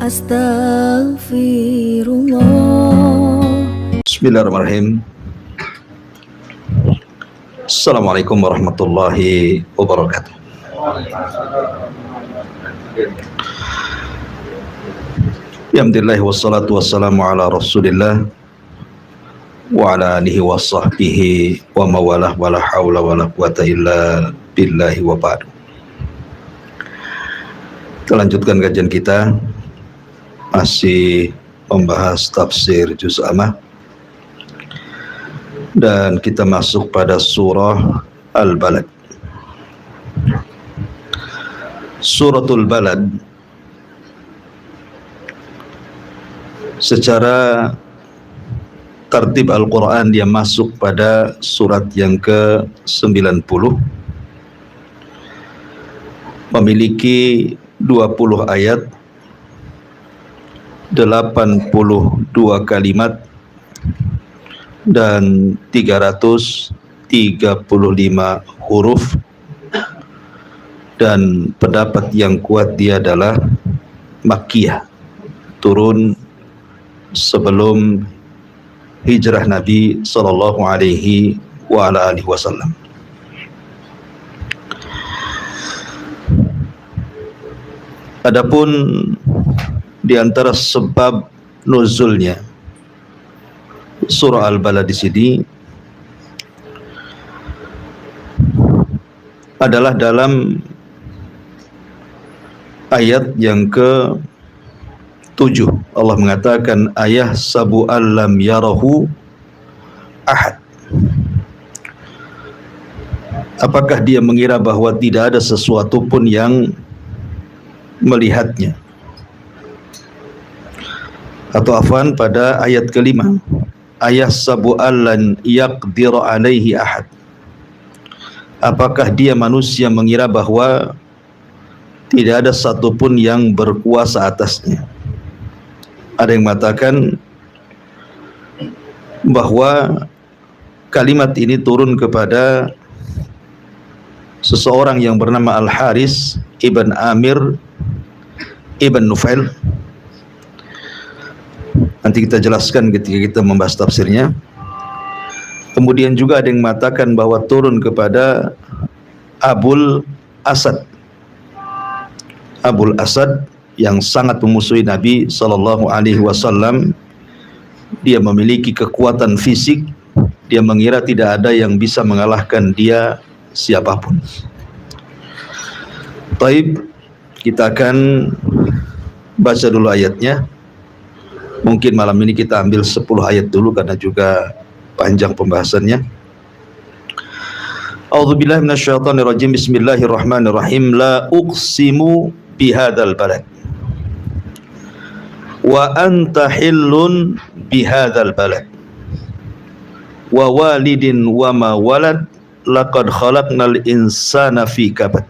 Astaghfirullah. Bismillahirrahmanirrahim. Assalamualaikum warahmatullahi wabarakatuh. Alhamdulillah wassalatu wassalamu ala rasulillah wa ala alihi wa sahbihi wa mawalah wa la hawla wa la quwata illa billahi wa ba'du. Kita lanjutkan kajian kita, masih membahas tafsir juz amma, dan kita masuk pada surah Al-Balad. Suratul Balad secara tertib Al-Quran dia masuk pada surat yang ke-90, memiliki 20 ayat, 82 kalimat, dan 335 huruf. Dan pendapat yang kuat dia adalah Makkiyah, turun sebelum hijrah Nabi sallallahu alaihi wa ala alihi wasallam. Adapun di antara sebab nuzulnya surah Al-Balad di sini adalah dalam ayat yang ke-7. Allah mengatakan, ayah sabu allam yarahu ahad. Apakah dia mengira bahwa tidak ada sesuatu pun yang melihatnya? Atau afwan, pada ayat kelima, ayah sabu allan yaqdir alaihi ahad. Apakah dia manusia mengira bahwa tidak ada satupun yang berkuasa atasnya? Ada yang mengatakan bahwa kalimat ini turun kepada seseorang yang bernama Al-Haris ibn Amir ibn Nufail. Nanti kita jelaskan ketika kita membahas tafsirnya. Kemudian juga ada yang mengatakan bahwa turun kepada Abul Asad. Abul Asad yang sangat memusuhi Nabi sallallahu alaihi wasallam. Dia memiliki kekuatan fisik. Dia mengira tidak ada yang bisa mengalahkan dia, siapapun. Taib, kita akan baca dulu ayatnya. Mungkin malam ini kita ambil 10 ayat dulu karena juga panjang pembahasannya. A'udzubillahi minasyaitonirrajim. Bismillahirrahmanirrahim. La uqsimu bihadzal balad wa anta hillun bihadzal balad wa walidin wa ma walad laqad khalaqnal insana fi kabad.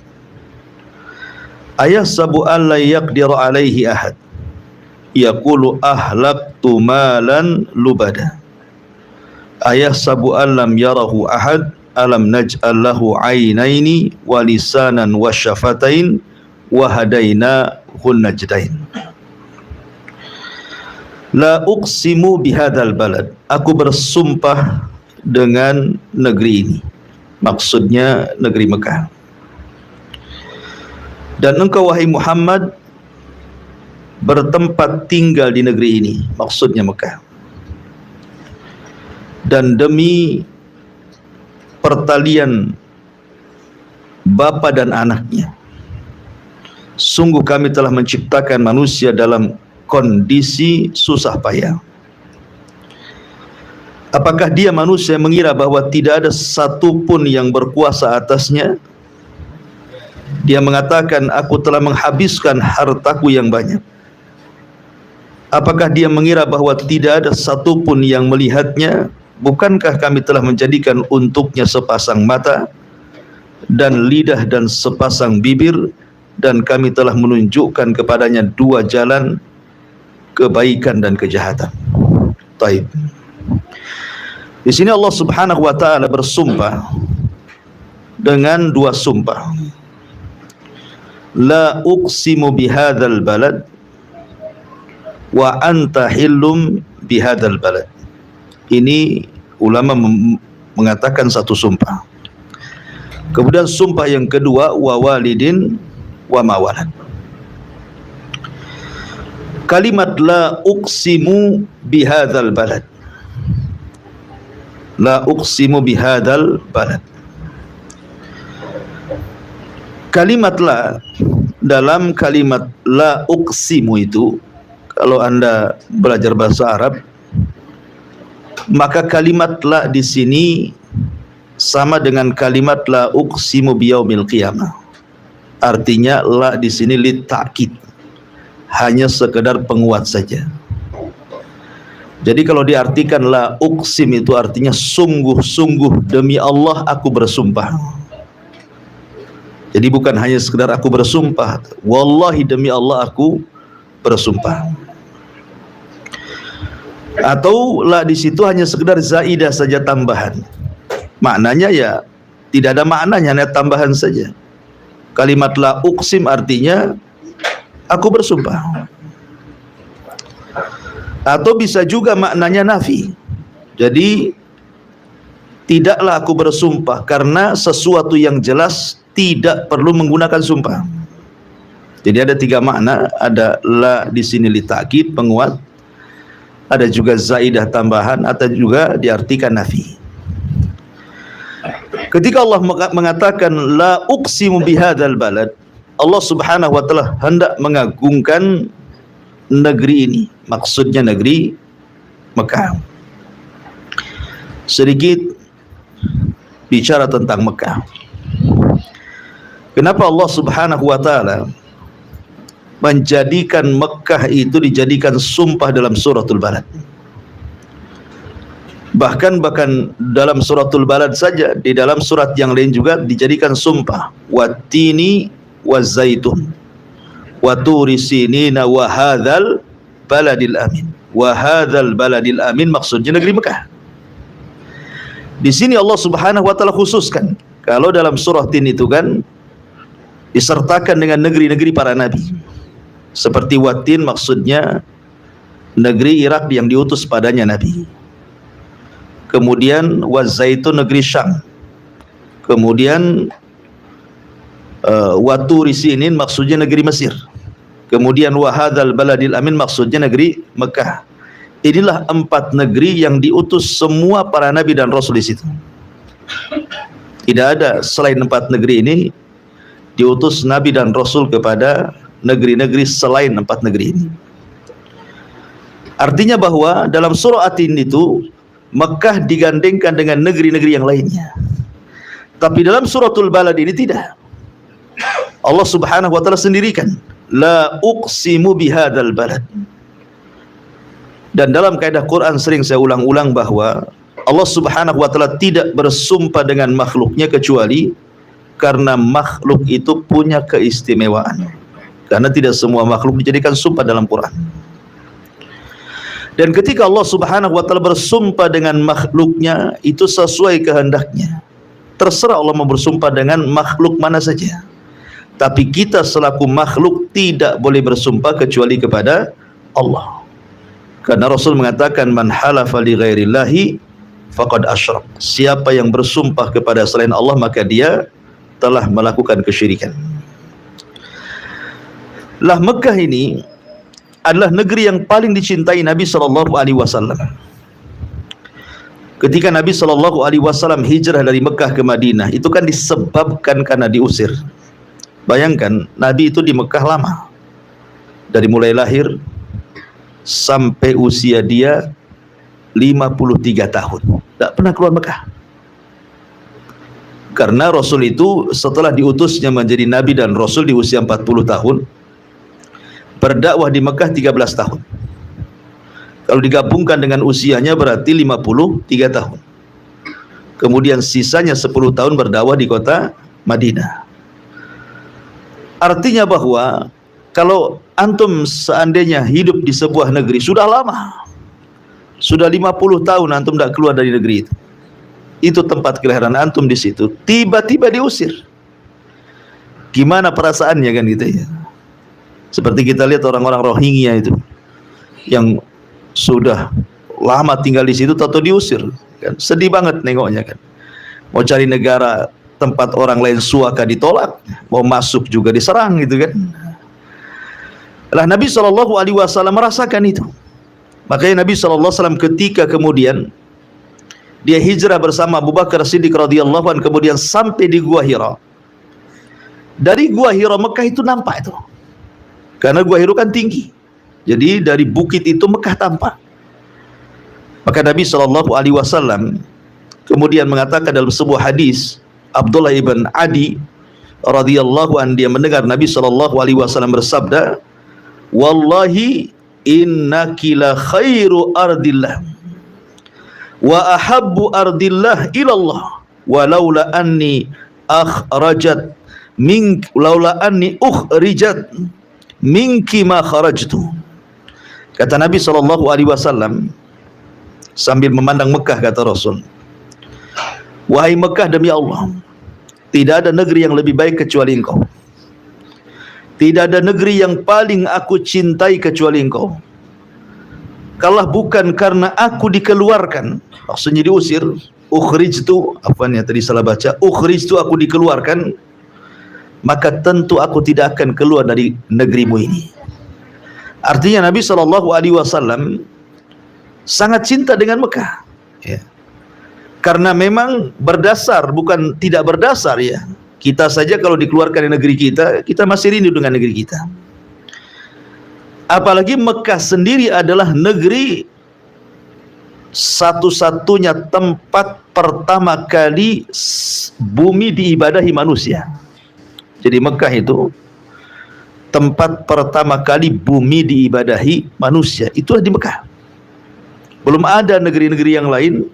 Ayahsabu an la yaqdiru alaihi ahad yaqulu ahlaktu malan lubada. Ayahsabu an lam yarahu ahad alam naj'al lahu aynaini wa lisanan wa syafatain wa hadainahu najdain. La uqsimu bihadzal balad, aku bersumpah dengan negeri ini, maksudnya negeri Mekah. Dan engkau wahai Muhammad bertempat tinggal di negeri ini, maksudnya Mekah. Dan demi pertalian bapa dan anaknya, sungguh kami telah menciptakan manusia dalam kondisi susah payah. Apakah dia manusia mengira bahwa tidak ada satupun yang berkuasa atasnya? Dia mengatakan, aku telah menghabiskan hartaku yang banyak. Apakah dia mengira bahwa tidak ada satupun yang melihatnya? Bukankah kami telah menjadikan untuknya sepasang mata dan lidah dan sepasang bibir, dan kami telah menunjukkan kepadanya 2 jalan, kebaikan dan kejahatan. Taib. Di sini Allah Subhanahu wa taala bersumpah dengan 2 sumpah. La uqsimu bihadzal balad, wa anta hillum bihadzal balad. Ini ulama mengatakan satu sumpah. Kemudian sumpah yang kedua, wa walidin wa ma walad. Kalimat la uqsimu bihadzal balad, la uqsimu bihadzal balad. Kalimat la, dalam kalimat la uqsimu itu, kalau Anda belajar bahasa Arab, maka kalimat la di sini sama dengan kalimat la uqsimu biyaumil qiyamah. Artinya la di sini lit ta'kid, hanya sekedar penguat saja. Jadi kalau diartikan la uqsim itu artinya sungguh-sungguh demi Allah aku bersumpah. Jadi bukan hanya sekedar aku bersumpah, wallahi demi Allah aku bersumpah. Atau la di situ hanya sekedar zaidah saja, tambahan. Maknanya ya tidak ada maknanya, hanya tambahan saja. Kalimat la uqsim artinya aku bersumpah. Atau bisa juga maknanya nafi. Jadi tidaklah aku bersumpah, karena sesuatu yang jelas tidak perlu menggunakan sumpah. Jadi ada tiga makna, ada la di sini li ta'kid, penguat, ada juga zaidah tambahan, atau juga diartikan nafi. Ketika Allah mengatakan la uqsimu bihadzal balad, Allah Subhanahu wa taala hendak mengagungkan negeri ini, maksudnya negeri Mekah. Sedikit bicara tentang Mekah. Kenapa Allah Subhanahu wa taala menjadikan Mekah itu dijadikan sumpah dalam suratul Balad? Bahkan dalam suratul Balad saja, di dalam surat yang lain juga dijadikan sumpah. Wattini wazaitun wa turi sinina wa hadzal baladil amin. Wa hadzal baladil amin maksudnya negeri Mekah. Di sini Allah Subhanahu wa taala khususkan. Kalau dalam surah Tin itu kan disertakan dengan negeri-negeri para nabi. Seperti Watin maksudnya negeri Irak yang diutus padanya nabi. Kemudian Wazaitun negeri Syam. Kemudian Waturi Sinin maksudnya negeri Mesir. Kemudian Wahadzal baladil amin maksudnya negeri Mekah. Inilah 4 negeri yang diutus semua para nabi dan rasul di situ. Tidak ada selain 4 negeri ini diutus nabi dan rasul kepada negeri-negeri selain 4 negeri ini. Artinya bahwa dalam surah Atin itu Mekah digandengkan dengan negeri-negeri yang lainnya. Tapi dalam suratul Balad ini tidak. Allah Subhanahu wa taala sendirikan, la uqsimu bihadzal balad. Dan dalam kaidah Quran sering saya ulang-ulang bahwa Allah Subhanahu wa taala tidak bersumpah dengan makhluknya kecuali karena makhluk itu punya keistimewaan. Karena tidak semua makhluk dijadikan sumpah dalam Quran. Dan ketika Allah Subhanahu wa taala bersumpah dengan makhluknya, itu sesuai kehendaknya. Terserah Allah mau bersumpah dengan makhluk mana saja. Tapi kita selaku makhluk tidak boleh bersumpah kecuali kepada Allah. Karena Rasul mengatakan man halafa li ghairillahi faqad asyrak. Siapa yang bersumpah kepada selain Allah maka dia telah melakukan kesyirikan. Lah Mekah ini adalah negeri yang paling dicintai Nabi sallallahu alaihi wasallam. Ketika Nabi sallallahu alaihi wasallam hijrah dari Mekah ke Madinah, itu kan disebabkan karena diusir. Bayangkan Nabi itu di Mekah lama. Dari mulai lahir sampai usia dia 53 tahun. Tak pernah keluar Mekah. Karena Rasul itu setelah diutusnya menjadi Nabi dan Rasul di usia 40 tahun, berdakwah di Mekah 13 tahun. Kalau digabungkan dengan usianya berarti 53 tahun. Kemudian sisanya 10 tahun berdakwah di kota Madinah. Artinya bahwa kalau antum seandainya hidup di sebuah negeri sudah lama, sudah 50 tahun antum tidak keluar dari negeri itu tempat kelahiran antum di situ, tiba-tiba diusir, gimana perasaannya kan gitu ya? Seperti kita lihat orang-orang Rohingya itu, yang sudah lama tinggal di situ tahu diusir kan. Sedih banget nengoknya kan. Mau cari negara tempat orang lain suaka ditolak, mau masuk juga diserang gitu kan. Lah Nabi SAW merasakan itu. Makanya Nabi SAW ketika kemudian dia hijrah bersama Abu Bakar Siddiq radhiyallahu anhu, kemudian sampai di Gua Hira. Dari Gua Hira Mekah itu nampak itu. Karena Gua Hira kan tinggi. Jadi dari bukit itu Mekah tampak. Maka Nabi SAW kemudian mengatakan dalam sebuah hadis, Abdullah ibn Adi radhiyallahu anhu, dia mendengar Nabi SAW bersabda, "Wallahi innaki la khairu ardillah wa ahabbu ardillah ilallah walaula anni akhrajat mink laula anni ukhrijat minki ma kharajtu." Kata Nabi SAW sambil memandang Mekah, kata Rasul, "Wahai Mekah, demi Allah, tidak ada negeri yang lebih baik kecuali engkau. Tidak ada negeri yang paling aku cintai kecuali engkau. Kalau bukan karena aku dikeluarkan," maksudnya diusir, ukhrijtu, tadi salah baca, ukhrijtu, aku dikeluarkan, "maka tentu aku tidak akan keluar dari negerimu ini." Artinya Nabi SAW sangat cinta dengan Mekah, ya. Karena memang berdasar, bukan tidak berdasar, ya. Kita saja kalau dikeluarkan dari negeri kita, kita masih rindu dengan negeri kita. Apalagi Mekah sendiri adalah negeri satu-satunya tempat pertama kali bumi diibadahi manusia. Jadi Mekah itu tempat pertama kali bumi diibadahi manusia, itulah di Mekah. Belum ada negeri-negeri yang lain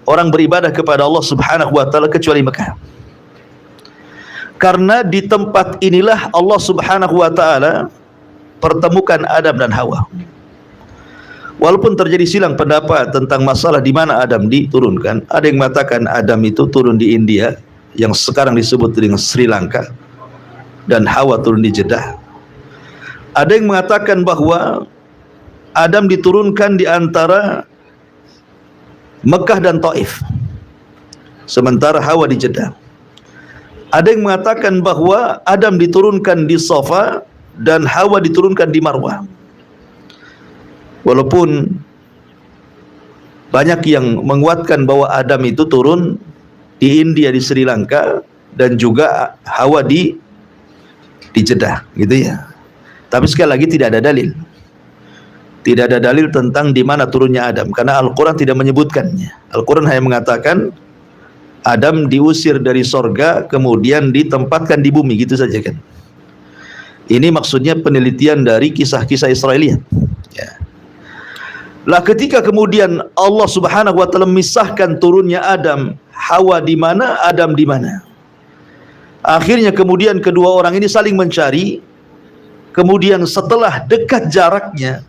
orang beribadah kepada Allah Subhanahu wa taala kecuali Mekah. Karena di tempat inilah Allah Subhanahu wa taala pertemukan Adam dan Hawa. Walaupun terjadi silang pendapat tentang masalah di mana Adam diturunkan, ada yang mengatakan Adam itu turun di India yang sekarang disebut dengan Sri Lanka, dan Hawa turun di Jeddah. Ada yang mengatakan bahwa Adam diturunkan di antara Mekah dan Taif, sementara Hawa di Jeddah. Ada yang mengatakan bahwa Adam diturunkan di Safa dan Hawa diturunkan di Marwah. Walaupun banyak yang menguatkan bahwa Adam itu turun di India, di Sri Lanka, dan juga Hawa di Jeddah, gitu ya. Tapi sekali lagi tidak ada dalil. Tidak ada dalil tentang di mana turunnya Adam, karena Al-Quran tidak menyebutkannya. Al-Quran hanya mengatakan Adam diusir dari sorga kemudian ditempatkan di bumi, gitu saja kan. Ini maksudnya penelitian dari kisah-kisah Israeliat, ya. Lah ketika kemudian Allah Subhanahu wa taala memisahkan turunnya Adam, Hawa di mana, Adam di mana. Akhirnya kemudian kedua orang ini saling mencari. Kemudian setelah dekat jaraknya,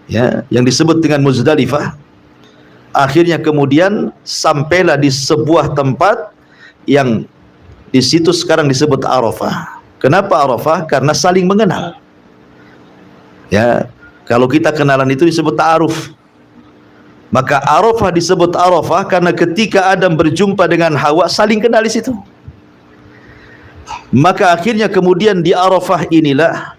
ya, yang disebut dengan Muzdalifah, akhirnya kemudian sampailah di sebuah tempat yang di situ sekarang disebut Arafah. Kenapa Arafah? Karena saling mengenal. Ya, kalau kita kenalan itu disebut ta'aruf. Maka Arafah disebut Arafah karena ketika Adam berjumpa dengan Hawa saling kenal di situ. Maka akhirnya kemudian di Arafah inilah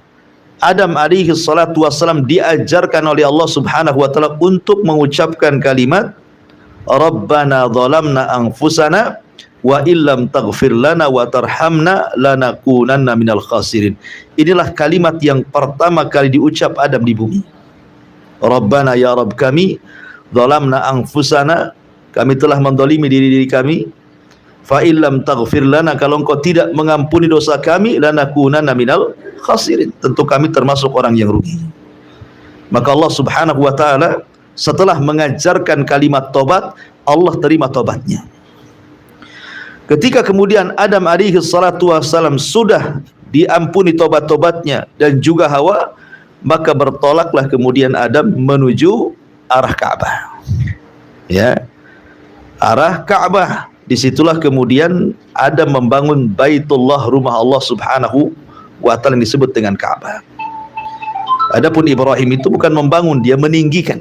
Adam alaihi salatu wassalam diajarkan oleh Allah Subhanahu wa taala untuk mengucapkan kalimat Rabbana zalamna anfusana wa illam taghfir lana wa tarhamna lanakunanna minal khasirin. Inilah kalimat yang pertama kali diucap Adam di bumi. Rabbana, ya Rabb kami, zalamna anfusana, kami telah mendolimi diri kami, fa illam taghfir lana, kalau engkau tidak mengampuni dosa kami, lanakunanna minal khasirin, tentu kami termasuk orang yang rugi. Maka Allah Subhanahu wa taala setelah mengajarkan kalimat tobat, Allah terima tobatnya. Ketika kemudian Adam alaihi salatu wassalam sudah diampuni tobat-tobatnya dan juga Hawa, maka bertolaklah kemudian Adam menuju arah Ka'bah. Ya, arah Ka'bah. Disitulah kemudian Adam membangun Baitullah, rumah Allah Subhanahu wa taala yang disebut dengan Ka'bah. Adapun Ibrahim itu bukan membangun, dia meninggikan.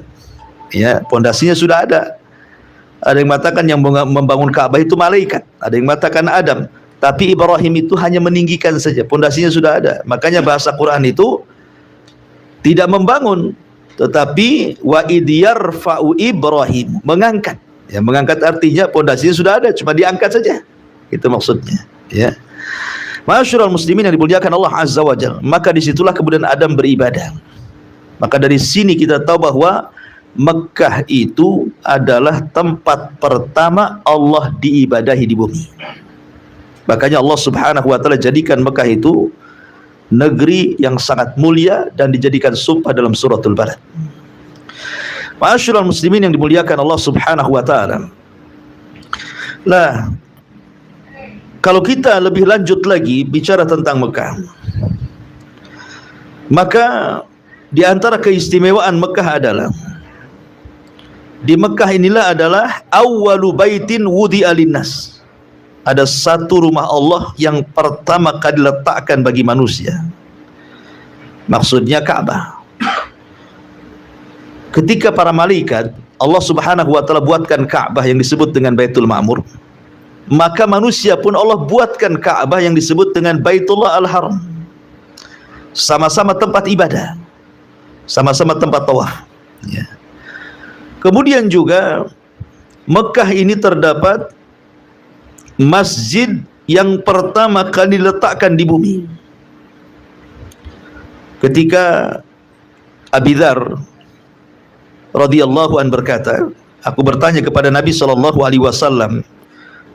Ya, pondasinya sudah ada. Ada yang mengatakan yang membangun Ka'bah itu malaikat, ada yang mengatakan Adam. Tapi Ibrahim itu hanya meninggikan saja, pondasinya sudah ada. Makanya bahasa Quran itu tidak membangun, tetapi wa idyarfa'u Ibrahim, mengangkat. Ya, mengangkat artinya pondasinya sudah ada, cuma diangkat saja. Itu maksudnya. Ya. Ma'asyiral muslimin yang dimuliakan Allah Azza wa Jalla, maka disitulah kemudian Adam beribadah. Maka dari sini kita tahu bahwa Mekah itu adalah tempat pertama Allah diibadahi di bumi. Makanya Allah Subhanahu wa taala jadikan Mekah itu negeri yang sangat mulia dan dijadikan sumpah dalam suratul Balad. Ma'asyiral muslimin yang dimuliakan Allah Subhanahu wa taala. Lah, kalau kita lebih lanjut lagi bicara tentang Mekah, maka di antara keistimewaan Mekah adalah, di Mekah inilah adalah awwalu baitin wudi'a linnas. Ada satu rumah Allah yang pertama kali diletakkan bagi manusia. Maksudnya Ka'bah. Ketika para malaikat, Allah Subhanahu wa taala buatkan Ka'bah yang disebut dengan Baitul Ma'mur, maka manusia pun Allah buatkan Ka'bah yang disebut dengan Baitullah Al-Haram. Sama-sama tempat ibadah, sama-sama tempat tawaf. Ya. Kemudian juga Mekah ini terdapat masjid yang pertama kali diletakkan di bumi. Ketika Abi Dzar radhiyallahu an berkata, aku bertanya kepada Nabi SAW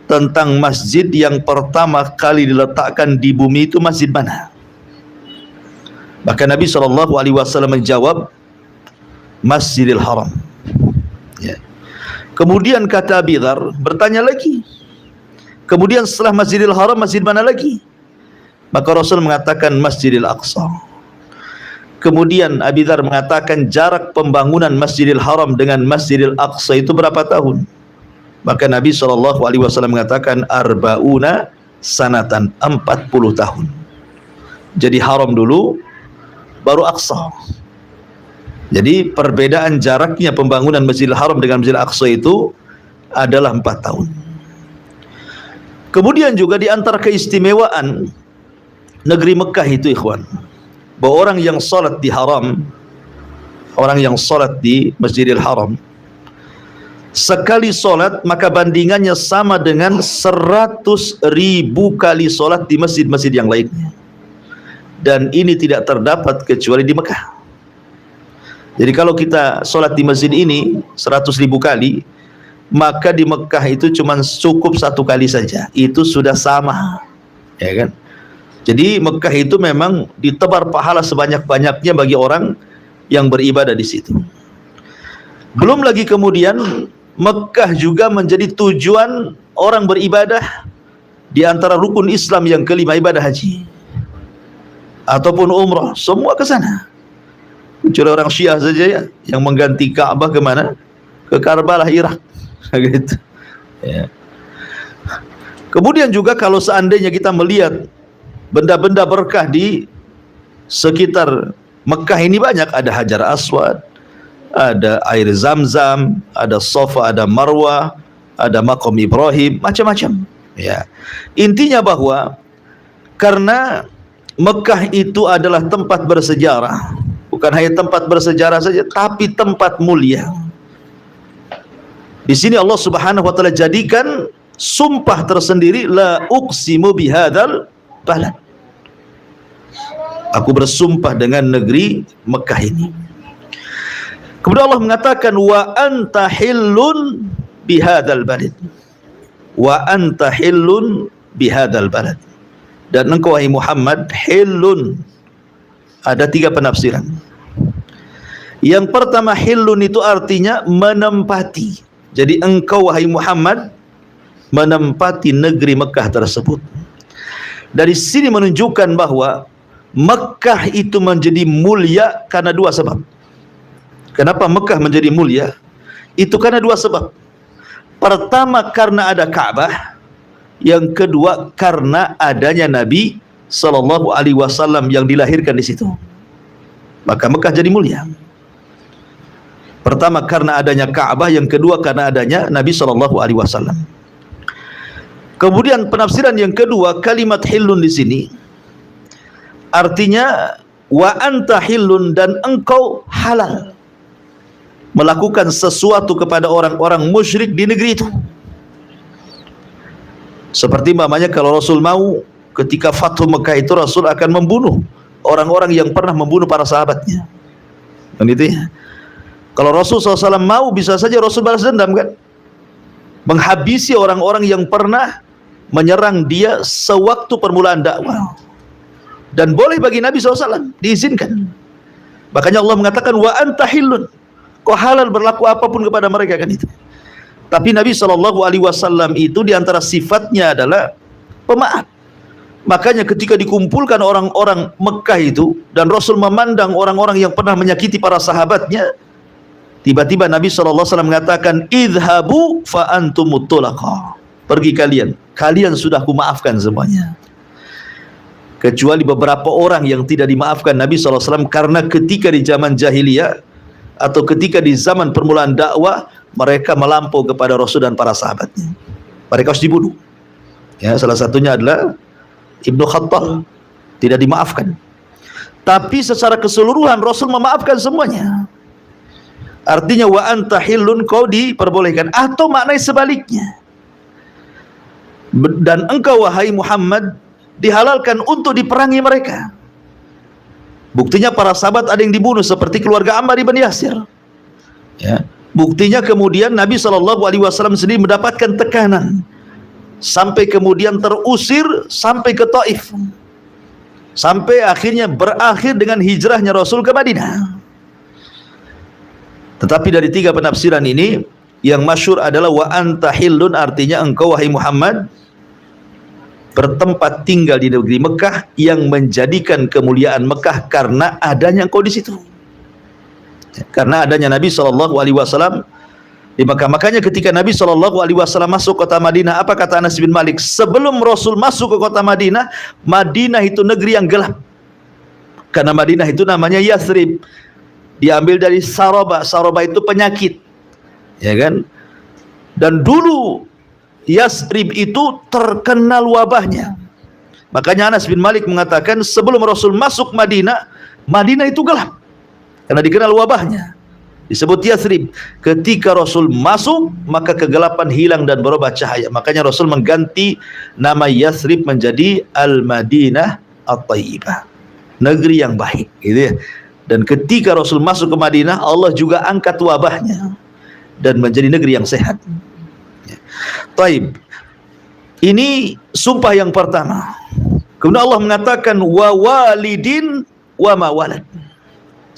tentang masjid yang pertama kali diletakkan di bumi itu masjid mana? Maka Nabi SAW menjawab, Masjidil Haram. Ya. Kemudian kata Abi Dzar, bertanya lagi, kemudian setelah Masjidil Haram masjid mana lagi? Maka Rasul mengatakan Masjidil Aqsa. Kemudian Abi Dzar mengatakan jarak pembangunan Masjidil Haram dengan Masjidil Aqsa itu berapa tahun? Maka Nabi SAW mengatakan arba'una sanatan, 40 tahun. Jadi Haram dulu baru Aqsa. Jadi perbedaan jaraknya pembangunan Masjidil Haram dengan Masjidil Aqsa itu adalah 4 tahun. Kemudian juga di antara keistimewaan negeri Mekah itu, ikhwan, bahwa orang yang salat di Haram, orang yang salat di Masjidil Haram, sekali salat maka bandingannya sama dengan 100.000 kali salat di masjid-masjid yang lainnya. Dan ini tidak terdapat kecuali di Mekah. Jadi kalau kita sholat di masjid ini 100.000 kali, maka di Mekah itu cuma cukup 1 kali saja, itu sudah sama, ya kan? Jadi Mekah itu memang ditebar pahala sebanyak-banyaknya bagi orang yang beribadah di situ. Belum lagi kemudian Mekah juga menjadi tujuan orang beribadah di antara rukun Islam yang kelima, ibadah haji ataupun umrah, semua ke sana. Kecuali orang Syiah saja ya, yang mengganti Ka'bah ke mana? Ke Karbala, Irak. Gitu. Ya. Kemudian juga kalau seandainya kita melihat benda-benda berkah di sekitar Mekah ini banyak, ada Hajar Aswad, ada air Zam-Zam, ada Safa, ada Marwah, ada Maqam Ibrahim, macam-macam. Ya. Intinya bahwa karena Mekah itu adalah tempat bersejarah, bukan hanya tempat bersejarah saja, tapi tempat mulia. Di sini Allah Subhanahu wa taala jadikan sumpah tersendiri, la uqsimu bihadzal balad. Aku bersumpah dengan negeri Mekah ini. Kemudian Allah mengatakan wa anta hillun bihadzal balad. Wa anta hillun bihadzal balad. Dan engkau wahai Muhammad hillun. Ada 3 penafsiran. Yang pertama, hillun itu artinya menempati. Jadi engkau wahai Muhammad menempati negeri Mekah tersebut. Dari sini menunjukkan bahwa Mekah itu menjadi mulia karena 2 sebab. Kenapa Mekah menjadi mulia? Itu karena 2 sebab. Pertama, karena ada Ka'bah. Yang kedua, karena adanya Nabi SAW yang dilahirkan di situ. Maka Mekah jadi mulia. Pertama karena adanya Ka'bah, yang kedua karena adanya Nabi SAW. Kemudian penafsiran yang kedua, kalimat hillun di sini artinya wa anta hillun, dan engkau halal melakukan sesuatu kepada orang-orang musyrik di negeri itu. Seperti mamanya kalau Rasul mau ketika Fathu Mekah itu Rasul akan membunuh orang-orang yang pernah membunuh para sahabatnya. Kan itu ya. Kalau Rasul SAW mau, bisa saja Rasul balas dendam kan, menghabisi orang-orang yang pernah menyerang dia sewaktu permulaan dakwah. Dan boleh bagi Nabi SAW, diizinkan. Makanya Allah mengatakan wa anta hillun, kau halal berlaku apapun kepada mereka, kan itu. Tapi Nabi SAW itu diantara sifatnya adalah pemaaf. Makanya ketika dikumpulkan orang-orang Mekah itu dan Rasul memandang orang-orang yang pernah menyakiti para sahabatnya, tiba-tiba Nabi SAW mengatakan idhabu fa antumut tulaqa, pergi kalian, kalian sudah kumaafkan semuanya. Kecuali beberapa orang yang tidak dimaafkan Nabi SAW, karena ketika di zaman jahiliyah atau ketika di zaman permulaan dakwah, mereka melampau kepada Rasul dan para sahabatnya, mereka harus dibunuh ya. Salah satunya adalah Ibnu Khattab, tidak dimaafkan. Tapi secara keseluruhan Rasul memaafkan semuanya. Artinya wa anta hillun, kau diperbolehkan. Atau maknanya sebaliknya, dan engkau wahai Muhammad dihalalkan untuk diperangi mereka. Buktinya para sahabat ada yang dibunuh seperti keluarga Ammar ibn Yasir ya. Buktinya kemudian Nabi SAW sendiri mendapatkan tekanan sampai kemudian terusir sampai ke Taif, sampai akhirnya berakhir dengan hijrahnya Rasul ke Madinah. Tetapi dari tiga penafsiran ini, yang masyhur adalah wa anta hillun, artinya engkau wahai Muhammad bertempat tinggal di negeri Mekah, yang menjadikan kemuliaan Mekah karena adanya engkau di situ, karena adanya Nabi SAW di Mekah. Makanya ketika Nabi SAW masuk kota Madinah, apa kata Anas bin Malik? Sebelum Rasul masuk ke kota Madinah, Madinah itu negeri yang gelap. Karena Madinah itu namanya Yathrib, diambil dari Saroba. Saroba itu penyakit, ya kan? Dan dulu Yathrib itu terkenal wabahnya. Makanya Anas bin Malik mengatakan sebelum Rasul masuk Madinah, Madinah itu gelap karena dikenal wabahnya, disebut Yathrib. Ketika Rasul masuk, maka kegelapan hilang dan berubah cahaya. Makanya Rasul mengganti nama Yathrib menjadi Al-Madinah At-Tayyibah, negeri yang baik, gitu ya. Dan ketika Rasul masuk ke Madinah, Allah juga angkat wabahnya dan menjadi negeri yang sehat. Taib. Ini sumpah yang pertama. Kemudian Allah mengatakan wa walidin wa ma walad.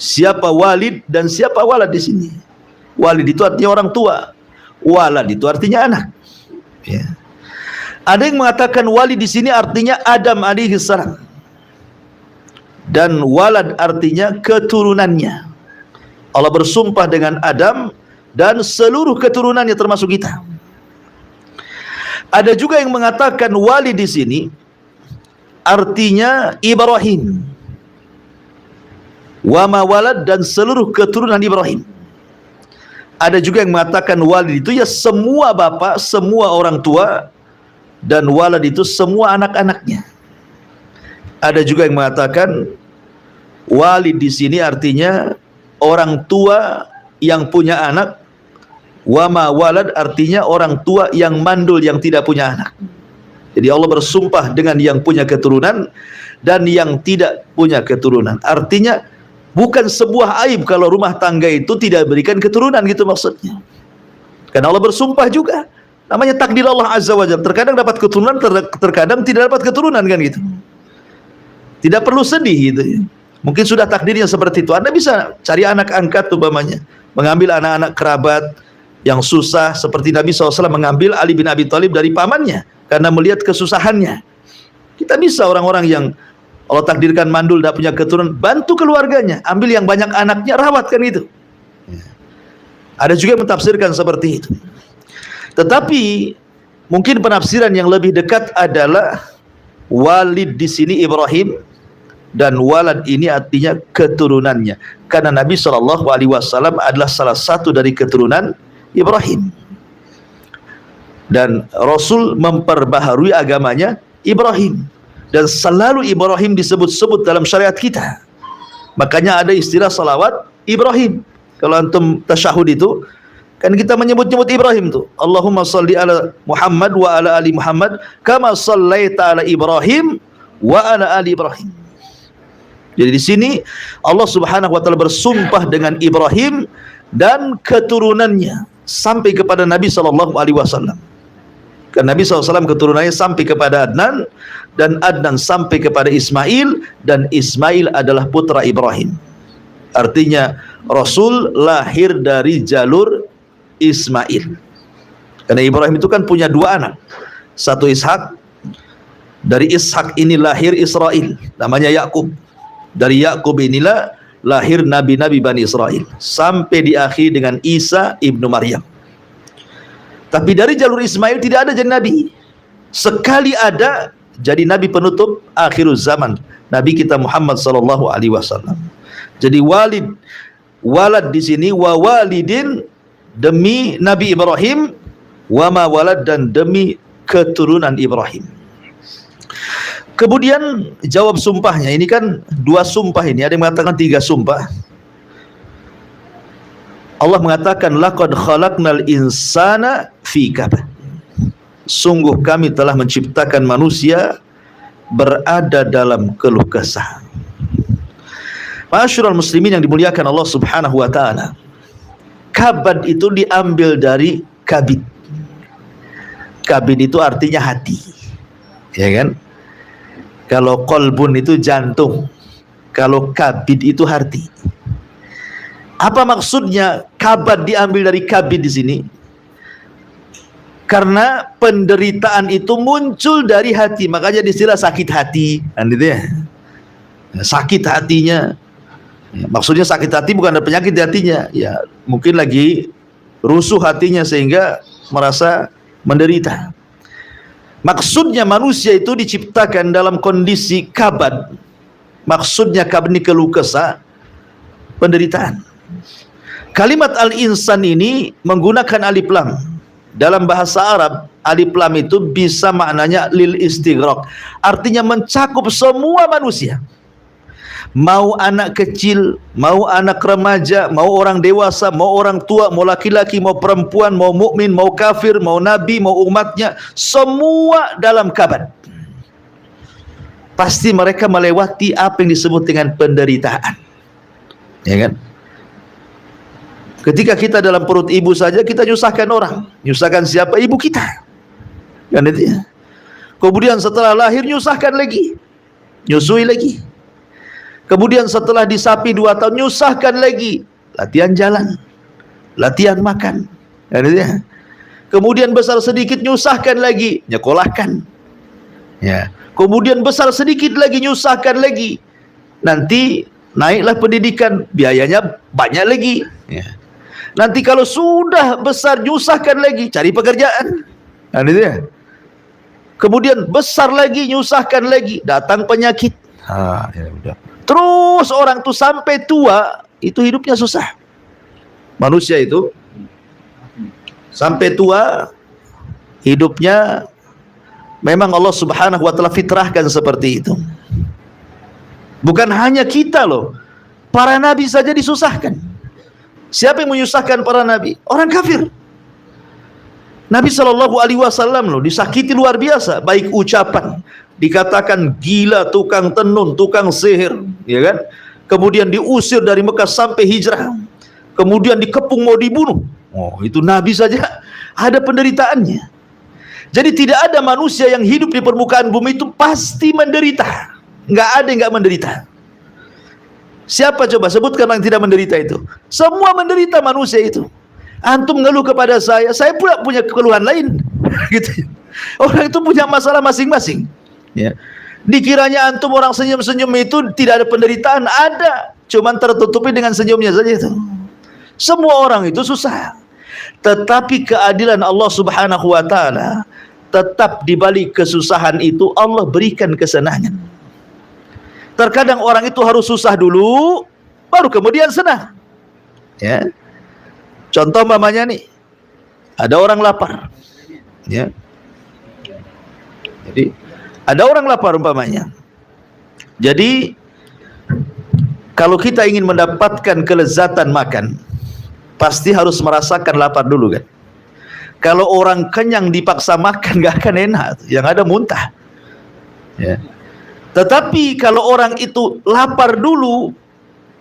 Siapa walid dan siapa walad di sini? Walid itu artinya orang tua, walad itu artinya anak. Ya. Ada yang mengatakan walid di sini artinya Adam alaihi salam, dan walad artinya keturunannya. Allah bersumpah dengan Adam dan seluruh keturunannya termasuk kita. Ada juga yang mengatakan walid di sini artinya Ibrahim, wa ma walad, dan seluruh keturunan Ibrahim. Ada juga yang mengatakan walid itu ya semua bapak, semua orang tua, dan walad itu semua anak-anaknya. Ada juga yang mengatakan walid di sini artinya orang tua yang punya anak, wa ma walad artinya orang tua yang mandul, yang tidak punya anak. Jadi Allah bersumpah dengan yang punya keturunan dan yang tidak punya keturunan. Artinya bukan sebuah aib kalau rumah tangga itu tidak berikan keturunan, gitu maksudnya. Karena Allah bersumpah juga, namanya takdir Allah Azza wa Jalla. Terkadang dapat keturunan, terkadang tidak dapat keturunan, kan gitu. Tidak perlu sedih gitu ya. Mungkin sudah takdirnya seperti itu. Anda bisa cari anak angkat umpamanya, mengambil anak-anak kerabat yang susah, seperti Nabi SAW mengambil Ali bin Abi Thalib dari pamannya karena melihat kesusahannya. Kita bisa orang-orang yang Allah takdirkan mandul, tidak punya keturunan, bantu keluarganya, ambil yang banyak anaknya, rawatkan itu. Ada juga yang mentafsirkan seperti itu. Tetapi mungkin penafsiran yang lebih dekat adalah walid di sini Ibrahim, dan walad ini artinya keturunannya, karena Nabi SAW adalah salah satu dari keturunan Ibrahim, dan Rasul memperbaharui agamanya Ibrahim, dan selalu Ibrahim disebut-sebut dalam syariat kita. Makanya ada istilah salawat Ibrahim. Kalau antum tasyahud itu kan kita menyebut-nyebut Ibrahim tuh. Allahumma salli ala Muhammad wa ala ali Muhammad kama sallaita ala Ibrahim wa ala ali Ibrahim. Jadi di sini Allah Subhanahu wa taala bersumpah dengan Ibrahim dan keturunannya sampai kepada Nabi sallallahu alaihi wasallam. Kan Nabi SAW keturunannya sampai kepada Adnan, dan Adnan sampai kepada Ismail, dan Ismail adalah putra Ibrahim. Artinya Rasul lahir dari jalur Ismail. Karena Ibrahim itu kan punya dua anak, satu Ishak. Dari Ishak ini lahir Israel, namanya Yakub. Dari Yakub inilah lahir nabi-nabi Bani Israel, sampai diakhiri dengan Isa ibnu Maryam. Tapi dari jalur Ismail tidak ada jadi nabi. Sekali ada jadi nabi penutup akhir zaman, Nabi kita Muhammad sallallahu alaihi wasallam. Jadi walad di sini wa walidin, demi Nabi Ibrahim, wa ma walad, dan demi keturunan Ibrahim. Kemudian jawab sumpahnya, ini kan dua sumpah ini, ada yang mengatakan tiga sumpah. Allah mengatakan laqad khalaqnal insana fi kabad. Sungguh kami telah menciptakan manusia berada dalam keluh kesah. Ma'asyiral muslimin yang dimuliakan Allah Subhanahu wa taala. Kabad itu diambil dari kabid. Kabid itu artinya hati. Ya kan? Kalau qalbun itu jantung, kalau kabid itu hati. Apa maksudnya kabad diambil dari kabid di sini? Karena penderitaan itu muncul dari hati, makanya istilah sakit hati, kan gitu ya. Sakit hatinya, ya, maksudnya sakit hati bukan ada penyakit di hatinya, ya mungkin lagi rusuh hatinya sehingga merasa menderita. Maksudnya manusia itu diciptakan dalam kondisi kabad. Maksudnya kabad ini keluh kesah, penderitaan. Kalimat al-insan ini menggunakan alif lam. Dalam bahasa Arab, alif lam itu bisa maknanya lil istighraq, artinya mencakup semua manusia. Mau anak kecil, mau anak remaja, mau orang dewasa, mau orang tua, mau laki-laki, mau perempuan, mau mukmin, mau kafir, mau nabi, mau umatnya, semua dalam kabad. Pasti mereka melewati apa yang disebut dengan penderitaan. Ya kan? Ketika kita dalam perut ibu saja kita nyusahkan orang. Nyusahkan siapa? Ibu kita. Kan itu ya. Kemudian setelah lahir nyusahkan lagi. Nyusui lagi. Kemudian setelah disapi 2 tahun nyusahkan lagi. Latihan jalan. Latihan makan. Kan itu ya. Kemudian besar sedikit nyusahkan lagi. Nyekolahkan. Ya. Kemudian besar sedikit lagi nyusahkan lagi. Nanti naiklah pendidikan. Biayanya banyak lagi. Ya. Nanti kalau sudah besar nyusahkan lagi, cari pekerjaan. Nah, itu ya. Kemudian besar lagi nyusahkan lagi, datang penyakit. Ya udah. Terus orang tuh sampai tua itu hidupnya susah. Manusia itu sampai tua hidupnya memang Allah Subhanahu wa taala fitrahkan seperti itu. Bukan hanya kita loh. Para nabi saja disusahkan. Siapa yang menyusahkan para nabi? Orang kafir. Nabi Shallallahu Alaihi Wasallam loh disakiti luar biasa, baik ucapan, dikatakan gila, tukang tenun, tukang sihir, ya kan? Kemudian diusir dari Mekah sampai hijrah, kemudian dikepung mau dibunuh. Oh, itu Nabi saja ada penderitaannya. Jadi tidak ada manusia yang hidup di permukaan bumi itu pasti menderita. Nggak ada yang nggak menderita. Siapa coba sebutkan yang tidak menderita itu? Semua menderita manusia itu. Antum ngeluh kepada saya pula punya keluhan lain. Gitu. Orang itu punya masalah masing-masing. Ya. Dikiranya antum orang senyum-senyum itu tidak ada penderitaan, ada. Cuman tertutupi dengan senyumnya saja itu. Semua orang itu susah. Tetapi keadilan Allah Subhanahu wa taala tetap di balik kesusahan itu Allah berikan kesenangan. Terkadang orang itu harus susah dulu, baru kemudian senang. Ya. Contoh mamanya nih, ada orang lapar. Ya. Jadi ada orang lapar umpamanya. Jadi kalau kita ingin mendapatkan kelezatan makan, pasti harus merasakan lapar dulu kan. Kalau orang kenyang dipaksa makan gak akan enak, yang ada muntah. Ya. Tetapi kalau orang itu lapar dulu,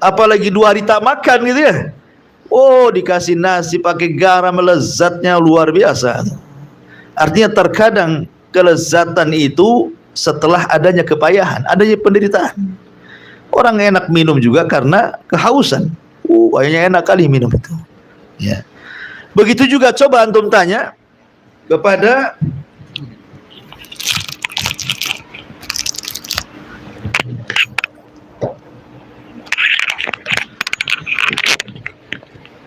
apalagi 2 hari tak makan gitu ya, oh dikasih nasi pakai garam, lezatnya luar biasa. Artinya terkadang kelezatan itu setelah adanya kepayahan, adanya penderitaan. Orang enak minum juga karena kehausan. Kayaknya enak kali minum itu. Ya. Begitu juga coba antum tanya kepada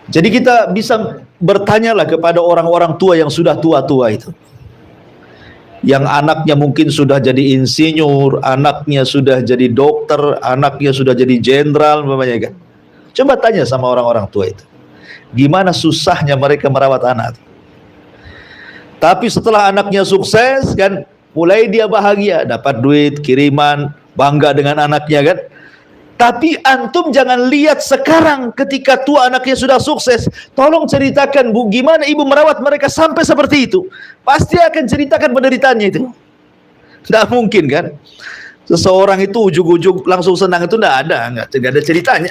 jadi kita bisa bertanyalah kepada orang-orang tua yang sudah tua-tua itu, yang anaknya mungkin sudah jadi insinyur, anaknya sudah jadi dokter, anaknya sudah jadi jenderal umpamanya kan. Coba tanya sama orang-orang tua itu, gimana susahnya mereka merawat anak. Tapi setelah anaknya sukses kan, mulai dia bahagia, dapat duit, kiriman, bangga dengan anaknya kan. Tapi antum jangan lihat sekarang ketika tua anaknya sudah sukses. Tolong ceritakan Bu, gimana ibu merawat mereka sampai seperti itu. Pasti akan ceritakan penderitaannya itu. Tidak mungkin kan. Seseorang itu ujug-ujug langsung senang itu tidak ada ceritanya.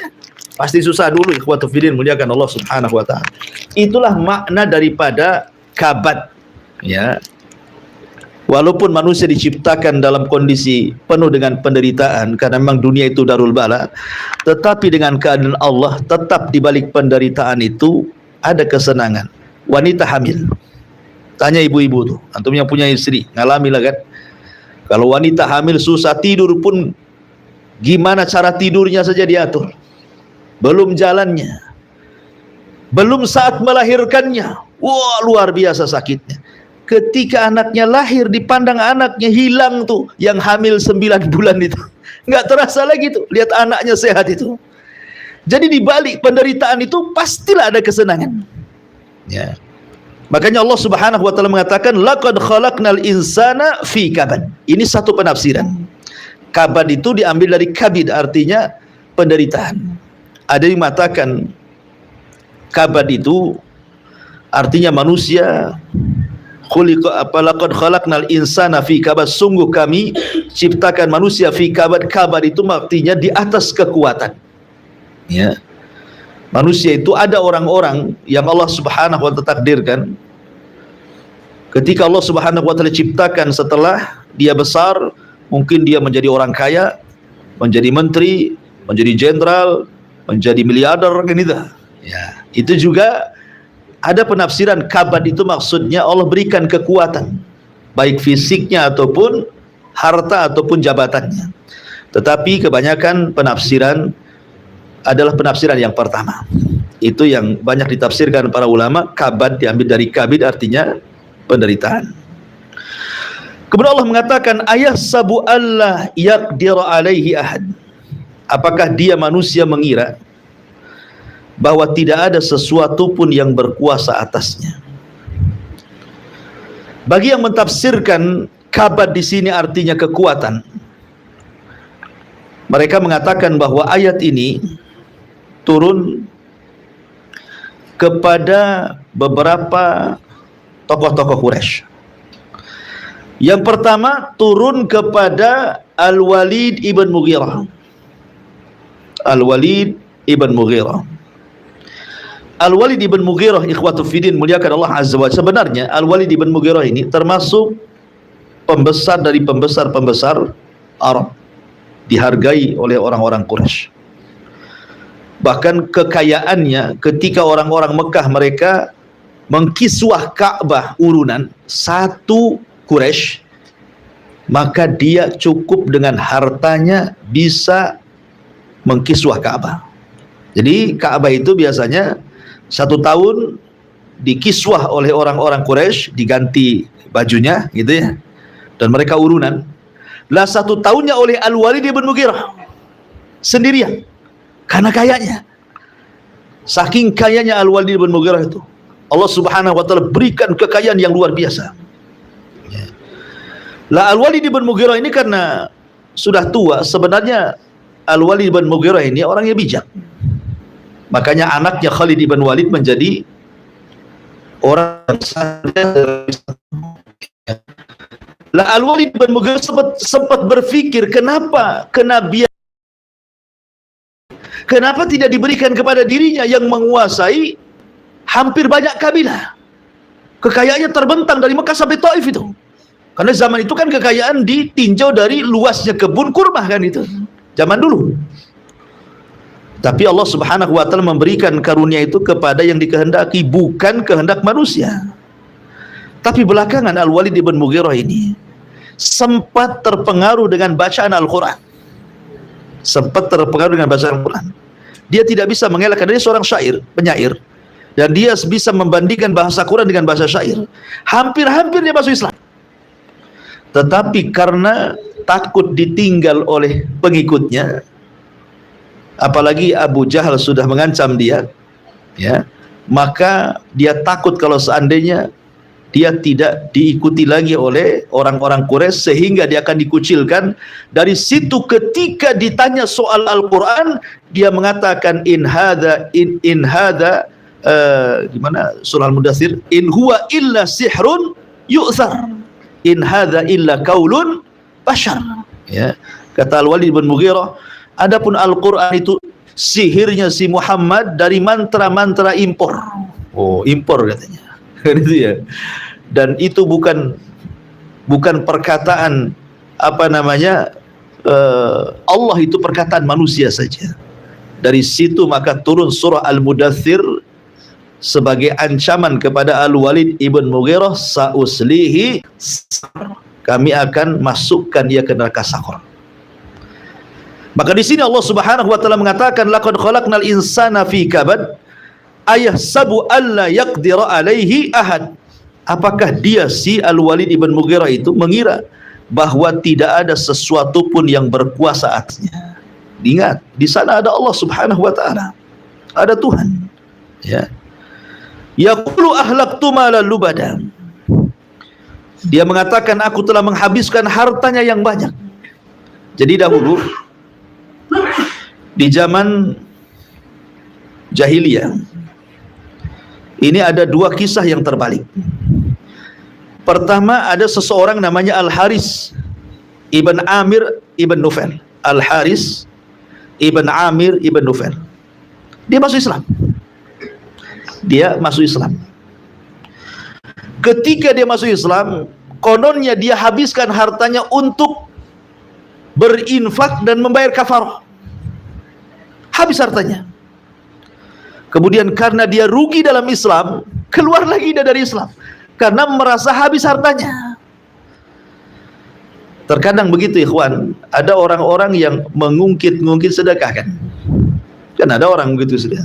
Pasti susah dulu. Ikhwatu fiddin, muliakan Allah subhanahu wa ta'ala. Itulah makna daripada kabad. Ya. Walaupun manusia diciptakan dalam kondisi penuh dengan penderitaan, karena memang dunia itu darul bala, tetapi dengan keadaan Allah, tetap di balik penderitaan itu ada kesenangan. Wanita hamil, tanya ibu-ibu tuh, antum yang punya istri, ngalami lah kan. Kalau wanita hamil susah tidur pun, gimana cara tidurnya saja diatur. Belum jalannya, belum saat melahirkannya, wah luar biasa sakitnya. Ketika anaknya lahir, dipandang anaknya hilang tuh, yang hamil 9 bulan itu, nggak terasa lagi tuh, lihat anaknya sehat itu. Jadi di balik penderitaan itu pastilah ada kesenangan. Ya. Makanya Allah Subhanahu wa taala mengatakan laqad khalaqnal insana fi kabad. Ini satu penafsiran. Kabad itu diambil dari kabid, artinya penderitaan. Ada yang mengatakan kabad itu artinya manusia laqad khalaqnal insana fi kabad, sungguh kami ciptakan manusia fi kabad. Kabad itu artinya di atas kekuatan. Ya. Manusia itu ada orang-orang yang Allah Subhanahu wa taala takdirkan ketika Allah Subhanahu wa taala ciptakan, setelah dia besar, mungkin dia menjadi orang kaya, menjadi menteri, menjadi jenderal, menjadi miliarder kan itu. Ya, itu juga ada penafsiran kabad itu maksudnya Allah berikan kekuatan, baik fisiknya ataupun harta ataupun jabatannya. Tetapi kebanyakan penafsiran adalah penafsiran yang pertama. Itu yang banyak ditafsirkan para ulama. Kabad diambil dari kabid, artinya penderitaan. Kemudian Allah mengatakan ayahsabu alla yaqdir alaihi ahad. Apakah dia manusia mengira bahwa tidak ada sesuatu pun yang berkuasa atasnya? Bagi yang mentafsirkan kabad di sini artinya kekuatan, mereka mengatakan bahwa ayat ini turun kepada beberapa tokoh-tokoh Quraisy. Yang pertama turun kepada Al-Walid ibn Mughirah. Al-Walid ibn Mughirah. Al-Walid ibn Mughirah, ikhwatu fiddin, muliakan Allah azza wa jalla. Sebenarnya Al-Walid ibn Mughirah ini termasuk pembesar dari pembesar-pembesar Arab, dihargai oleh orang-orang Quraisy. Bahkan kekayaannya ketika orang-orang Mekah mereka mengkiswah Ka'bah urunan satu Quraisy, maka dia cukup dengan hartanya bisa mengkiswah Ka'bah. Jadi Ka'bah itu biasanya 1 tahun dikiswah oleh orang-orang Quraisy, diganti bajunya gitu ya, dan mereka urunan. Lah 1 tahunnya oleh Al-Walid ibn Mughirah. sendirian karena kayanya. Saking kayanya Al-Walid bin Mughirah itu, Allah Subhanahu wa taala berikan kekayaan yang luar biasa. Lah Al-Walid bin Mughirah ini karena sudah tua, sebenarnya Al-Walid bin Mughirah ini orangnya bijak. Makanya anaknya Khalid bin Walid menjadi orang yang lah Al-Walid bin Mughirah sempat berpikir, kenapa kenabian, kenapa tidak diberikan kepada dirinya yang menguasai hampir banyak kabilah. Kekayaannya terbentang dari Mekah sampai Taif itu. Karena zaman itu kan kekayaan ditinjau dari luasnya kebun kurma kan itu. Zaman dulu. Tapi Allah Subhanahu wa taala memberikan karunia itu kepada yang dikehendaki, bukan kehendak manusia. Tapi belakangan Al-Walid bin Mughirah ini sempat terpengaruh dengan bacaan Al-Quran. Sempat terpengaruh dengan bacaan Al-Quran. Dia tidak bisa mengelakkan, dia seorang syair, penyair, dan dia bisa membandingkan bahasa Quran dengan bahasa syair. Hampir-hampir dia masuk Islam. Tetapi karena takut ditinggal oleh pengikutnya, apalagi Abu Jahal sudah mengancam dia, ya, maka dia takut kalau seandainya dia tidak diikuti lagi oleh orang-orang Quraisy, sehingga dia akan dikucilkan. Dari situ ketika ditanya soal Al-Quran, dia mengatakan in hadza gimana surah Al-Mudaththir, in huwa illa sihrun yu'thar, in hadza illa qaulun bashar. Ya, kata Al-Walid bin Mughirah, adapun Al-Quran itu sihirnya si Muhammad dari mantra-mantra impor. Oh, impor katanya. Gitu ya. Dan itu bukan perkataan apa namanya Allah, itu perkataan manusia saja. Dari situ maka turun surah Al-Mudaththir sebagai ancaman kepada Al-Walid ibn Mughirah, sauslihi, kami akan masukkan dia ke neraka Saqar. Maka di sini Allah Subhanahu wa taala mengatakan laqad khalaqnal insana fi kabad ayahsabu alla yaqdira alaihi ahad. Apakah dia si Al-Walid ibn Mughirah itu mengira bahwa tidak ada sesuatu pun yang berkuasa atasnya? Ingat, di sana ada Allah Subhanahu wa taala. Ada Tuhan. Ya. Yaqulu ahlaktu malan lubada. Dia mengatakan aku telah menghabiskan hartanya yang banyak. Jadi dahulu di zaman jahiliyah ini ada dua kisah yang terbalik. Pertama, ada seseorang namanya Al-Haris ibn Amir ibn Nufail. Al-Haris ibn Amir ibn Nufail. Dia masuk Islam. Dia masuk Islam. Ketika dia masuk Islam, kononnya dia habiskan hartanya untuk berinfak dan membayar kafarah. Habis hartanya. Kemudian karena dia rugi dalam Islam, keluar lagi dia dari Islam karena merasa habis hartanya. Terkadang begitu ikhwan, ada orang-orang yang mengungkit-ngungkit sedekah kan. Kan ada orang begitu sudah.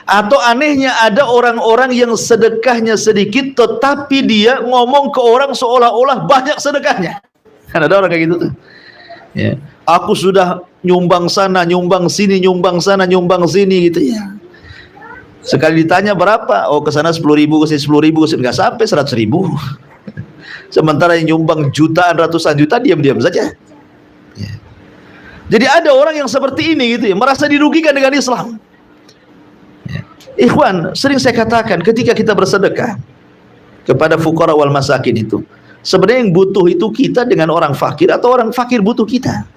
Atau anehnya ada orang-orang yang sedekahnya sedikit tetapi dia ngomong ke orang seolah-olah banyak sedekahnya. Kan ada orang kayak gitu tuh. Ya. Aku sudah nyumbang sana, nyumbang sini, nyumbang sana, nyumbang sini gitu ya. Sekali ditanya berapa? Oh, ke sana 10.000, ke sini 10.000, ke sini enggak sampai 100.000. Sementara yang nyumbang jutaan, ratusan juta diam-diam saja. Ya. Jadi ada orang yang seperti ini gitu ya, merasa dirugikan dengan Islam. Ya. Ikhwan, sering saya katakan ketika kita bersedekah kepada fuqara wal masakin itu, sebenarnya yang butuh itu kita dengan orang fakir atau orang fakir butuh kita?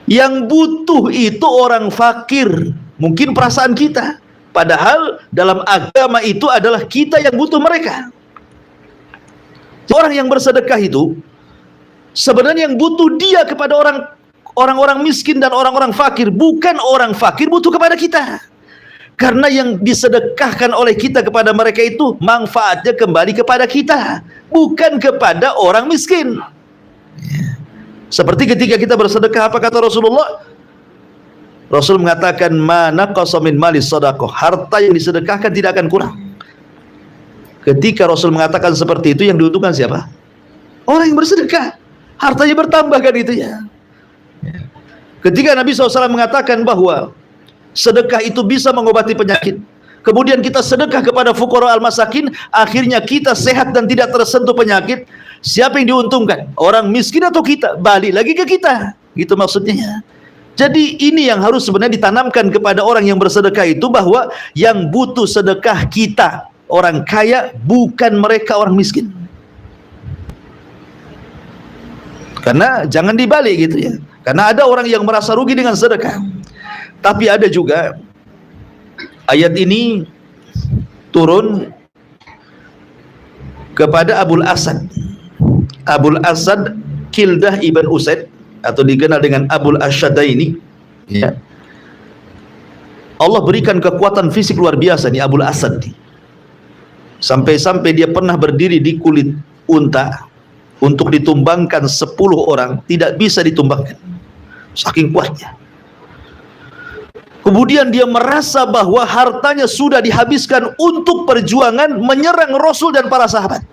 Yang butuh itu orang fakir, mungkin perasaan kita. Padahal dalam agama itu adalah kita yang butuh mereka. Orang yang bersedekah itu sebenarnya yang butuh dia kepada orang-orang miskin dan orang-orang fakir, bukan orang fakir butuh kepada kita. Karena yang disedekahkan oleh kita kepada mereka itu manfaatnya kembali kepada kita, bukan kepada orang miskin. Seperti ketika kita bersedekah, apa kata Rasulullah? Rasul mengatakan mana qasamin malis sadaqah, harta yang disedekahkan tidak akan kurang. Ketika Rasul mengatakan seperti itu, yang diuntungkan siapa? Orang yang bersedekah, hartanya bertambah kan itu ya. Ketika Nabi SAW mengatakan bahwa sedekah itu bisa mengobati penyakit, kemudian kita sedekah kepada fuqara al-masakin, akhirnya kita sehat dan tidak tersentuh penyakit, siapa yang diuntungkan? Orang miskin atau kita? Balik lagi ke kita. Gitu maksudnya. Jadi ini yang harus sebenarnya ditanamkan kepada orang yang bersedekah itu, bahwa yang butuh sedekah kita orang kaya, bukan mereka orang miskin. Karena jangan dibalik gitu ya. Karena ada orang yang merasa rugi dengan sedekah. Tapi ada juga ayat ini turun kepada Abul Asad. Abul Asad Kildah ibn Usaid, atau dikenal dengan Abul Asyadaini, ya. Allah berikan kekuatan fisik luar biasa nih Abul Asad. Sampai-sampai dia pernah berdiri di kulit unta untuk ditumbangkan 10 orang, tidak bisa ditumbangkan. Saking kuatnya. Kemudian dia merasa bahwa hartanya sudah dihabiskan untuk perjuangan menyerang Rasul dan para sahabat.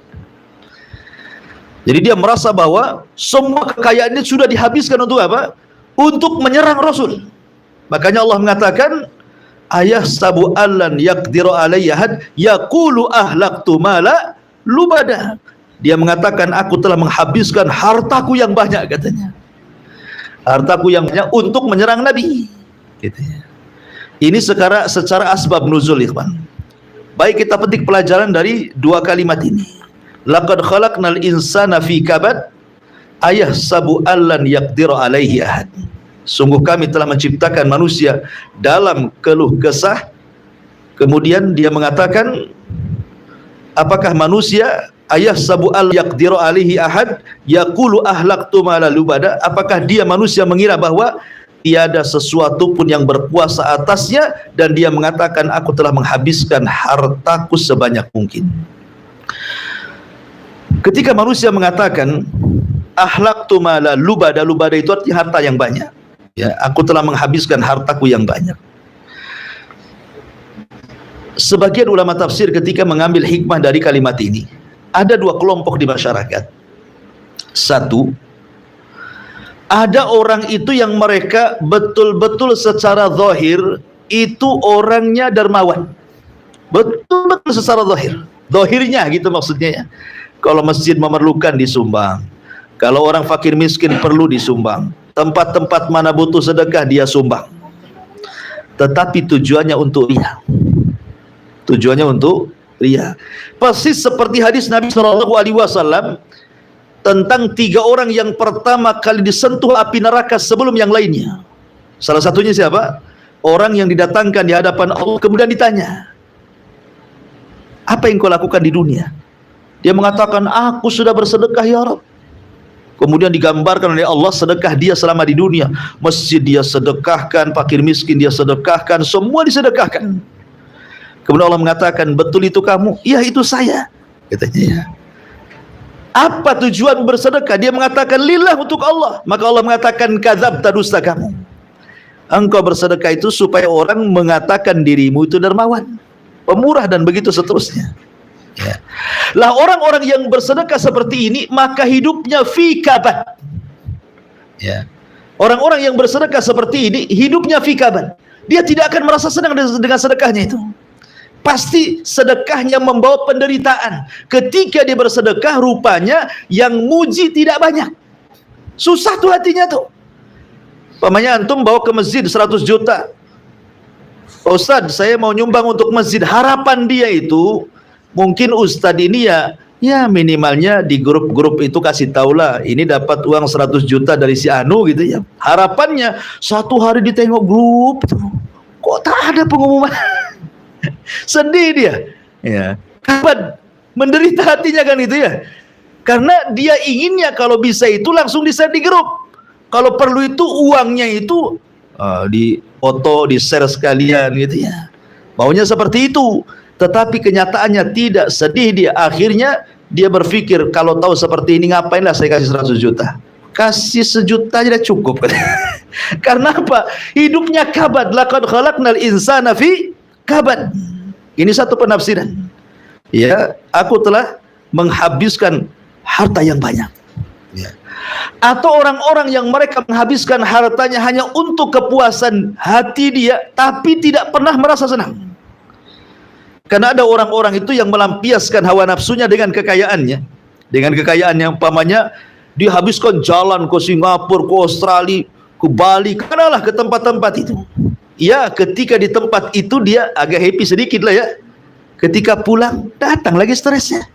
Jadi dia merasa bahwa semua kekayaannya sudah dihabiskan untuk apa? Untuk menyerang Rasul. Makanya Allah mengatakan, ayah sabu allan yaqdiru alayyahad yaqulu ahlaktu mala lubada. Dia mengatakan, aku telah menghabiskan hartaku yang banyak, katanya. Hartaku yang banyak untuk menyerang Nabi, katanya. Ini secara asbab nuzul, ikhwan. Baik, kita petik pelajaran dari dua kalimat ini. Laqad khalaqnal insana fi kabad ayahsabu allan yaqdiru alaihi ahad. Sungguh kami telah menciptakan manusia dalam keluh kesah. Kemudian dia mengatakan, apakah manusia ayahsabu al yaqdiru alaihi ahad yaqulu ahlaktu mala lubada, apakah dia manusia mengira bahwa tiada sesuatu pun yang berkuasa atasnya, dan dia mengatakan, aku telah menghabiskan hartaku sebanyak mungkin. Ketika manusia mengatakan ahlaktu mala lubada, lubada itu artinya harta yang banyak, ya, aku telah menghabiskan hartaku yang banyak. Sebagian ulama tafsir ketika mengambil hikmah dari kalimat ini, ada dua kelompok di masyarakat. Satu, ada orang itu yang mereka betul-betul secara zahir itu orangnya dermawan, betul-betul secara zahir, zahirnya gitu maksudnya ya. Kalau masjid memerlukan disumbang, kalau orang fakir miskin perlu disumbang, tempat-tempat mana butuh sedekah dia sumbang. Tetapi tujuannya untuk riya. Tujuannya untuk riya. Persis seperti hadis Nabi SAW tentang 3 orang yang pertama kali disentuh api neraka sebelum yang lainnya. Salah satunya siapa? Orang yang didatangkan di hadapan Allah, kemudian ditanya, apa yang kau lakukan di dunia? Dia mengatakan, aku sudah bersedekah ya Rabb. Kemudian digambarkan oleh Allah sedekah dia selama di dunia. Masjid dia sedekahkan, fakir miskin dia sedekahkan, semua disedekahkan. Kemudian Allah mengatakan, betul itu kamu? Iya, itu saya, katanya. Apa tujuan bersedekah? Dia mengatakan, lillah, untuk Allah. Maka Allah mengatakan, kadzabta, dusta kamu. Engkau bersedekah itu supaya orang mengatakan dirimu itu dermawan, pemurah, dan begitu seterusnya. Ya. Lah orang-orang yang bersedekah seperti ini, maka hidupnya fi kabad. Ya. Orang-orang yang bersedekah seperti ini, hidupnya fi kabad. Dia tidak akan merasa senang dengan sedekahnya itu. Pasti sedekahnya membawa penderitaan. Ketika dia bersedekah, rupanya yang muji tidak banyak. Susah tuh hatinya tuh. Pamannya antum bawa ke masjid 100 juta. Ustadz, saya mau nyumbang untuk masjid. Harapan dia itu, mungkin Ustadz ini ya minimalnya di grup-grup itu kasih taulah, ini dapat uang 100 juta dari si Anu gitu ya. Harapannya satu hari ditengok grup, kok tak ada pengumuman. Sedih dia, ya. Kapan menderita hatinya kan itu ya. Karena dia inginnya kalau bisa itu langsung di-share di grup. Kalau perlu itu uangnya itu di foto, di-share sekalian gitu ya. Maunya seperti itu. Tetapi kenyataannya tidak, sedih dia. Akhirnya dia berpikir, kalau tahu seperti ini ngapainlah saya kasih 100 juta. Kasih 1 juta aja cukup. Karena apa? Hidupnya kabad. Laqad khalaqnal insana fi kabad. Ini satu penafsiran. Ya, aku telah menghabiskan harta yang banyak. Ya. Atau orang-orang yang mereka menghabiskan hartanya hanya untuk kepuasan hati dia, tapi tidak pernah merasa senang. Karena ada orang-orang itu yang melampiaskan hawa nafsunya dengan kekayaannya, dengan kekayaan yang umpamanya dihabiskan jalan ke Singapura, ke Australia, ke Bali, kemanalah ke tempat-tempat itu. Ya, ketika di tempat itu dia agak happy sedikit lah ya. Ketika pulang, datang lagi stresnya.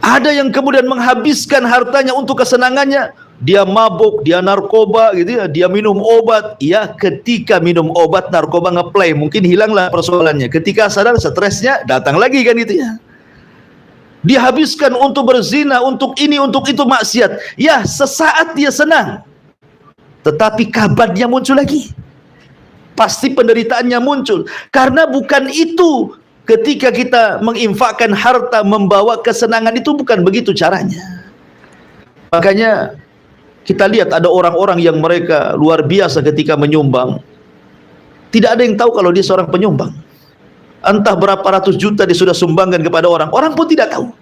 Ada yang kemudian menghabiskan hartanya untuk kesenangannya, dia mabuk, dia narkoba gitu ya, dia minum obat. Ya, ketika minum obat, narkoba ngeplay, mungkin hilanglah persoalannya. Ketika sadar, stresnya datang lagi kan gitu ya. Dihabiskan untuk berzina, untuk ini, untuk itu, maksiat. Ya, sesaat dia senang, tetapi kabarnya muncul lagi. Pasti penderitaannya muncul. Karena bukan itu, ketika kita menginfakkan harta membawa kesenangan, itu bukan begitu caranya. Makanya kita lihat ada orang-orang yang mereka luar biasa ketika menyumbang. Tidak ada yang tahu kalau dia seorang penyumbang. Entah berapa ratus juta dia sudah sumbangkan kepada orang, orang pun tidak tahu.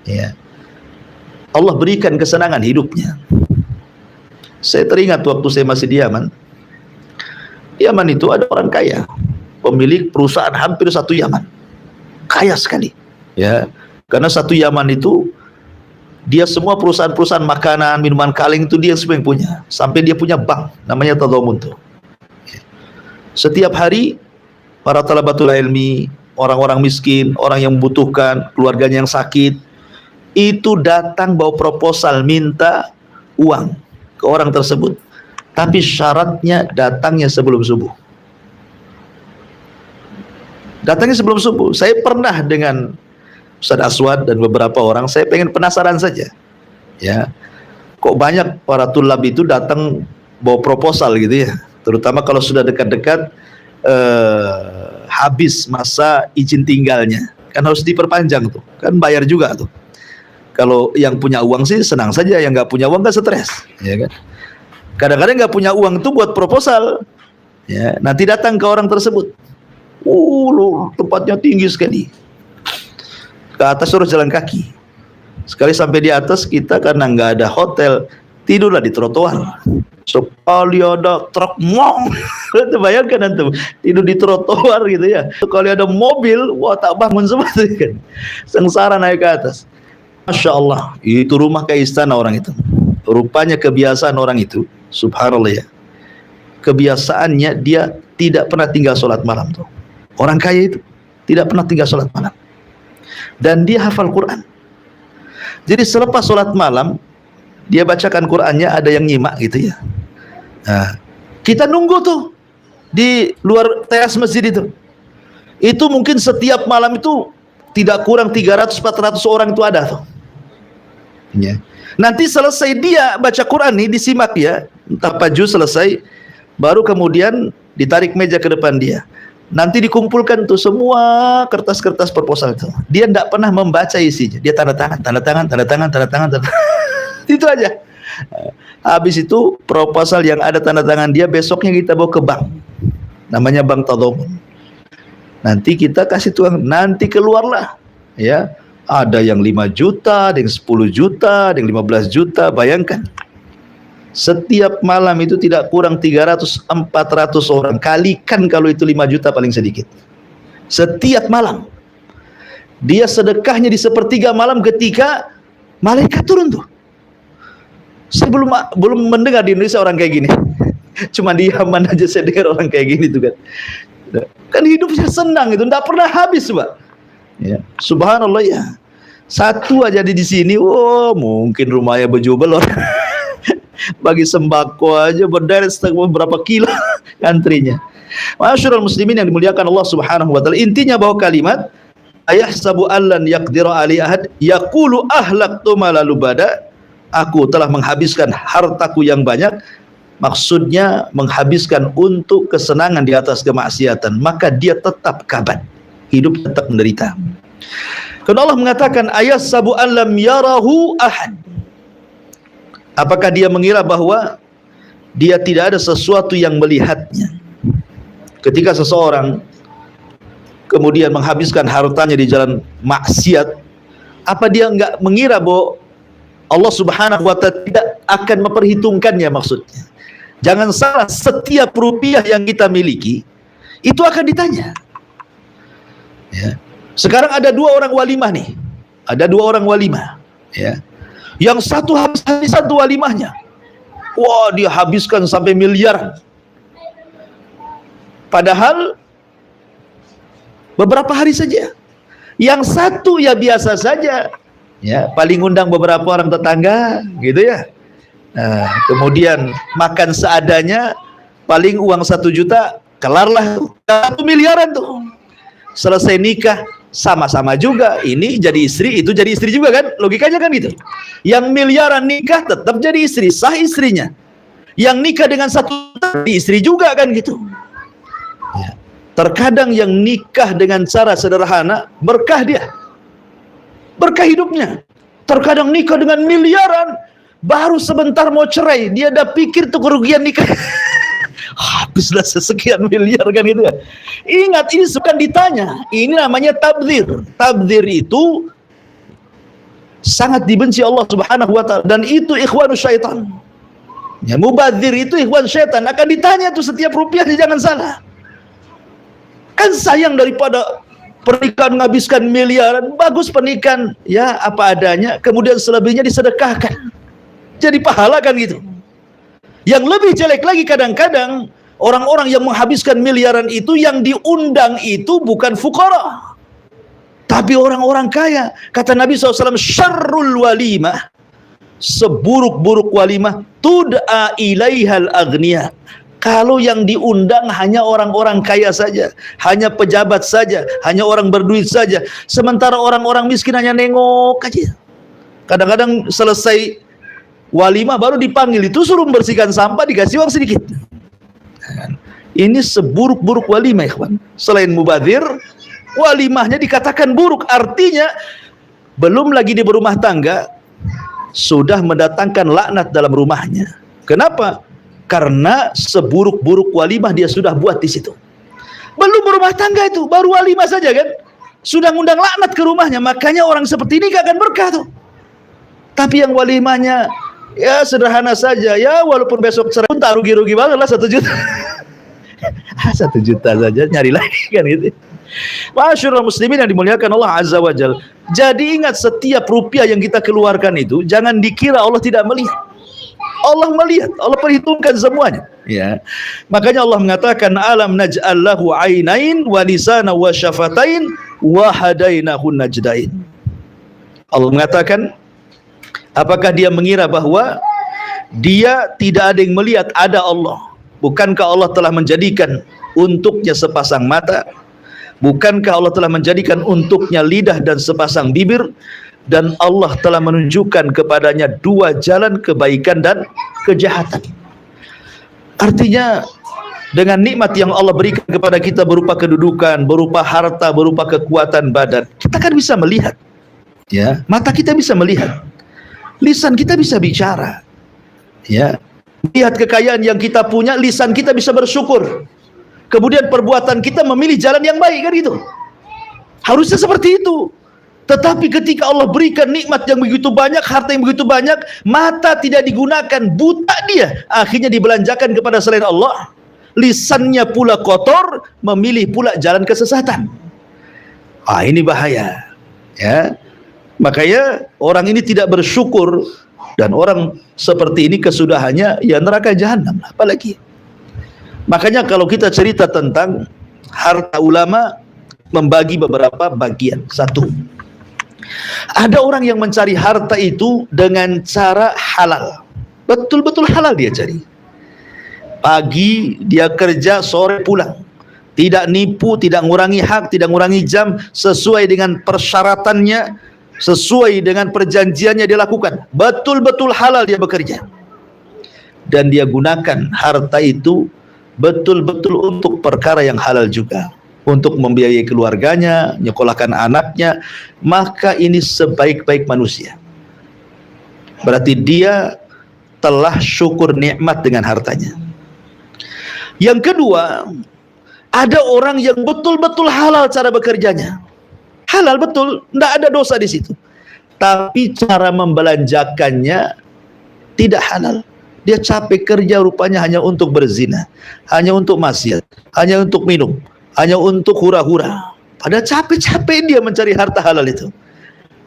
Ya. Allah berikan kesenangan hidupnya. Saya teringat waktu saya masih di Yaman. Yaman itu ada orang kaya, pemilik perusahaan hampir satu Yaman, kaya sekali. Ya, karena satu Yaman itu dia semua perusahaan-perusahaan makanan, minuman kaleng itu dia semua yang punya. Sampai dia punya bank, namanya Tadhamun tuh. Setiap hari para talabatul ilmi, orang-orang miskin, orang yang membutuhkan, keluarganya yang sakit, itu datang bawa proposal minta uang ke orang tersebut. Tapi syaratnya datangnya sebelum subuh. Datangnya sebelum subuh. Saya pernah dengan Ustaz Aswad dan beberapa orang, saya pengen penasaran saja. Ya, kok banyak para tulab itu datang bawa proposal gitu ya. Terutama kalau sudah dekat-dekat habis masa izin tinggalnya. Kan harus diperpanjang tuh. Kan bayar juga tuh. Kalau yang punya uang sih senang saja, yang nggak punya uang kan stres, ya kan? Kadang-kadang nggak punya uang itu buat proposal, ya, nanti datang ke orang tersebut, loh, tempatnya tinggi sekali, ke atas suruh jalan kaki. Sekali sampai di atas, kita karena nggak ada hotel, tidurlah di trotoar. Sekali ada truk mong, bayangkan antum tidur di trotoar gitu ya. Sekali ada mobil, wah tak bangun semua kan, sengsara naik ke atas. Masya Allah, itu rumah kayak istana orang itu. Rupanya kebiasaan orang itu, subhanallah ya, kebiasaannya dia tidak pernah tinggal sholat malam tuh. Orang kaya itu tidak pernah tinggal sholat malam. Dan dia hafal Quran. Jadi selepas sholat malam, dia bacakan Qurannya, ada yang nyimak gitu ya. Nah, kita nunggu tuh di luar teras masjid itu. Itu mungkin setiap malam itu tidak kurang 300-400 orang itu ada tuh. Ya. Nanti selesai dia baca Quran nih, disimak ya, entah juz selesai, baru kemudian ditarik meja ke depan dia. Nanti dikumpulkan tuh semua kertas-kertas proposal itu. Dia tidak pernah membaca isinya. Dia tanda tangan, tanda tangan, tanda tangan, tanda tangan, tanda tangan. Itu aja. Habis itu proposal yang ada tanda tangan dia, besoknya kita bawa ke bank. Namanya Bank Tadhamun. Nanti kita kasih tuang, nanti keluarlah ya. Ada yang 5 juta, ada yang 10 juta, ada yang 15 juta. Bayangkan, setiap malam itu tidak kurang 300-400 orang. Kalikan kalau itu 5 juta paling sedikit. Setiap malam. Dia sedekahnya di sepertiga malam ketika malaikat turun tuh. Saya belum mendengar di Indonesia orang kayak gini. Cuma di Yaman aja saya dengar orang kayak gini tuh kan. Kan hidupnya senang itu, tidak pernah habis, Pak. Ya, subhanallah ya. Satu aja di sini, oh mungkin rumahnya berjubel orang. Bagi sembako aja berderet berapa kilo antrinya. Masyarul muslimin yang dimuliakan Allah Subhanahu wa taala. Intinya bahwa kalimat ayahsabu allan yaqdiru ali ahad yaqulu ahlaktu malalu bada, aku telah menghabiskan hartaku yang banyak. Maksudnya menghabiskan untuk kesenangan di atas kemaksiatan, maka dia tetap kabat, hidup tetap menderita. Karena Allah mengatakan ayahsabu allam yarahu ahad, apakah dia mengira bahwa dia tidak ada sesuatu yang melihatnya? Ketika seseorang kemudian menghabiskan hartanya di jalan maksiat, apa dia enggak mengira bahwa Allah Subhanahu wa ta'ala tidak akan memperhitungkannya maksudnya. Jangan salah, setiap rupiah yang kita miliki itu akan ditanya. Ya. Sekarang ada 2 orang walimah nih. Ada 2 orang walimah, ya. Yang satu habis-habisan tuh walimahnya. Wah, dia habiskan sampai miliaran. Padahal beberapa hari saja. Yang satu ya biasa saja. Ya, paling undang beberapa orang tetangga, gitu ya. Nah, kemudian makan seadanya, paling uang 1 juta, kelarlah 1 miliaran tuh. Selesai nikah, sama-sama juga. Ini jadi istri, itu jadi istri juga kan? Logikanya kan gitu. Yang miliaran nikah tetap jadi istri, sah istrinya. Yang nikah dengan 1 juta, istri juga kan gitu. Ya. Terkadang yang nikah dengan cara sederhana, berkah dia. Berkah hidupnya. Terkadang nikah dengan miliaran, baru sebentar mau cerai, dia udah pikir tuh kerugian nikah. Habislah sesekian miliar kan gitu ya. Ingat, ini bukan ditanya. Ini namanya tabdzir. Tabdzir itu sangat dibenci Allah Subhanahu wa ta'ala, dan itu ikhwanus syaitan. Ya, mubadzir itu ikhwan syaitan. Akan ditanya tuh setiap rupiahnya, jangan salah. Kan sayang daripada pernikahan menghabiskan miliaran. Bagus pernikahan ya apa adanya, kemudian selebihnya disedekahkan, jadi pahala kan gitu. Yang lebih jelek lagi, kadang-kadang orang-orang yang menghabiskan miliaran itu, yang diundang itu bukan fukara, tapi orang-orang kaya. Kata Nabi SAW, syarrul walimah, seburuk-buruk walimah, tud'a ilaihal agniya. Kalau yang diundang hanya orang-orang kaya saja, hanya pejabat saja, hanya orang berduit saja, sementara orang-orang miskin hanya nengok aja. Kadang-kadang selesai walimah baru dipanggil, itu suruh membersihkan sampah, dikasih uang sedikit. Ini seburuk-buruk walimah, ikhwan. Selain mubadzir, walimahnya dikatakan buruk. Artinya belum lagi di berumah tangga, sudah mendatangkan laknat dalam rumahnya. Kenapa? Karena seburuk-buruk walimah dia sudah buat di situ. Belum berumah tangga itu, baru walimah saja kan, sudah ngundang laknat ke rumahnya. Makanya orang seperti ini gak akan berkah tuh. Tapi yang walimahnya ya sederhana saja, ya walaupun besok cerai pun tak rugi-rugi banget lah 1 juta. 1 juta saja nyari lagi kan gitu. Masyaallah muslimin yang dimuliakan Allah Azza wa Jalla. Jadi ingat, setiap rupiah yang kita keluarkan itu jangan dikira Allah tidak melihat. Allah melihat, Allah perhitungkan semuanya. Ya, makanya Allah mengatakan, alam naj'al lahu ainain wa lisana wa syafatain wa hadainahu najdain. Allah mengatakan, apakah dia mengira bahwa dia tidak ada yang melihat ada Allah? Bukankah Allah telah menjadikan untuknya sepasang mata? Bukankah Allah telah menjadikan untuknya lidah dan sepasang bibir? Dan Allah telah menunjukkan kepadanya 2 jalan, kebaikan dan kejahatan. Artinya dengan nikmat yang Allah berikan kepada kita berupa kedudukan, berupa harta, berupa kekuatan badan, kita kan bisa melihat. Ya, mata kita bisa melihat. Lisan kita bisa bicara. Ya, lihat kekayaan yang kita punya, lisan kita bisa bersyukur. Kemudian perbuatan kita memilih jalan yang baik kan gitu. Harusnya seperti itu. Tetapi ketika Allah berikan nikmat yang begitu banyak, harta yang begitu banyak, mata tidak digunakan, buta dia, akhirnya dibelanjakan kepada selain Allah. Lisannya pula kotor, memilih pula jalan kesesatan. Ini bahaya. Ya, makanya orang ini tidak bersyukur, dan orang seperti ini kesudahannya ya neraka jahanam, apalagi. Makanya kalau kita cerita tentang harta ulama, membagi beberapa bagian. 1, ada orang yang mencari harta itu dengan cara halal, betul-betul halal dia cari. Pagi dia kerja, sore pulang, tidak nipu, tidak ngurangi hak, tidak ngurangi jam, sesuai dengan persyaratannya, sesuai dengan perjanjiannya dia lakukan. Betul-betul halal dia bekerja, dan dia gunakan harta itu betul-betul untuk perkara yang halal juga, untuk membiayai keluarganya, nyekolahkan anaknya. Maka ini sebaik-baik manusia. Berarti dia telah syukur nikmat dengan hartanya. Yang kedua, ada orang yang betul-betul halal cara bekerjanya. Halal betul, tidak ada dosa di situ. tapi cara membelanjakannya tidak halal. Dia capek kerja rupanya hanya untuk berzina, hanya untuk maksiat, hanya untuk minum, hanya untuk hura-hura. Padahal capek-capek dia mencari harta halal itu,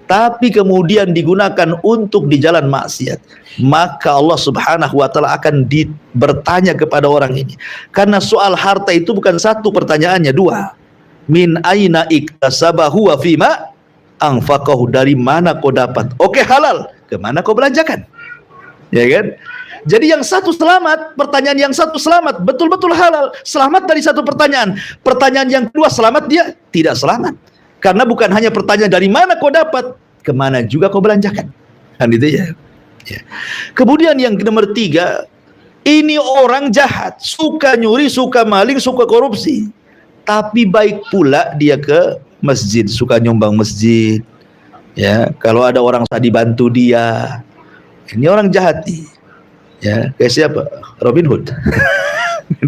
tapi kemudian digunakan untuk di jalan maksiat, maka Allah Subhanahu wa taala akan bertanya kepada orang ini. Karena soal harta itu bukan satu pertanyaannya, dua. Min aina iktasabahu wa fima anfaqahu, dari mana kau dapat? Oke, halal, kemana kau belanjakan? Ya kan? Jadi yang satu selamat, pertanyaan yang satu selamat, betul-betul halal, selamat dari satu pertanyaan. Pertanyaan yang kedua selamat, dia tidak selamat. Karena bukan hanya pertanyaan dari mana kau dapat, kemana juga kau belanjakan. Kan itu ya. Ya. Kemudian yang nomor tiga, ini orang jahat, suka nyuri, suka maling, suka korupsi. Tapi baik pula dia ke masjid, suka nyumbang masjid. Ya, kalau ada orang tadi bantu dia. Ini orang jahat nih. Ya, kayak siapa? Robin Hood.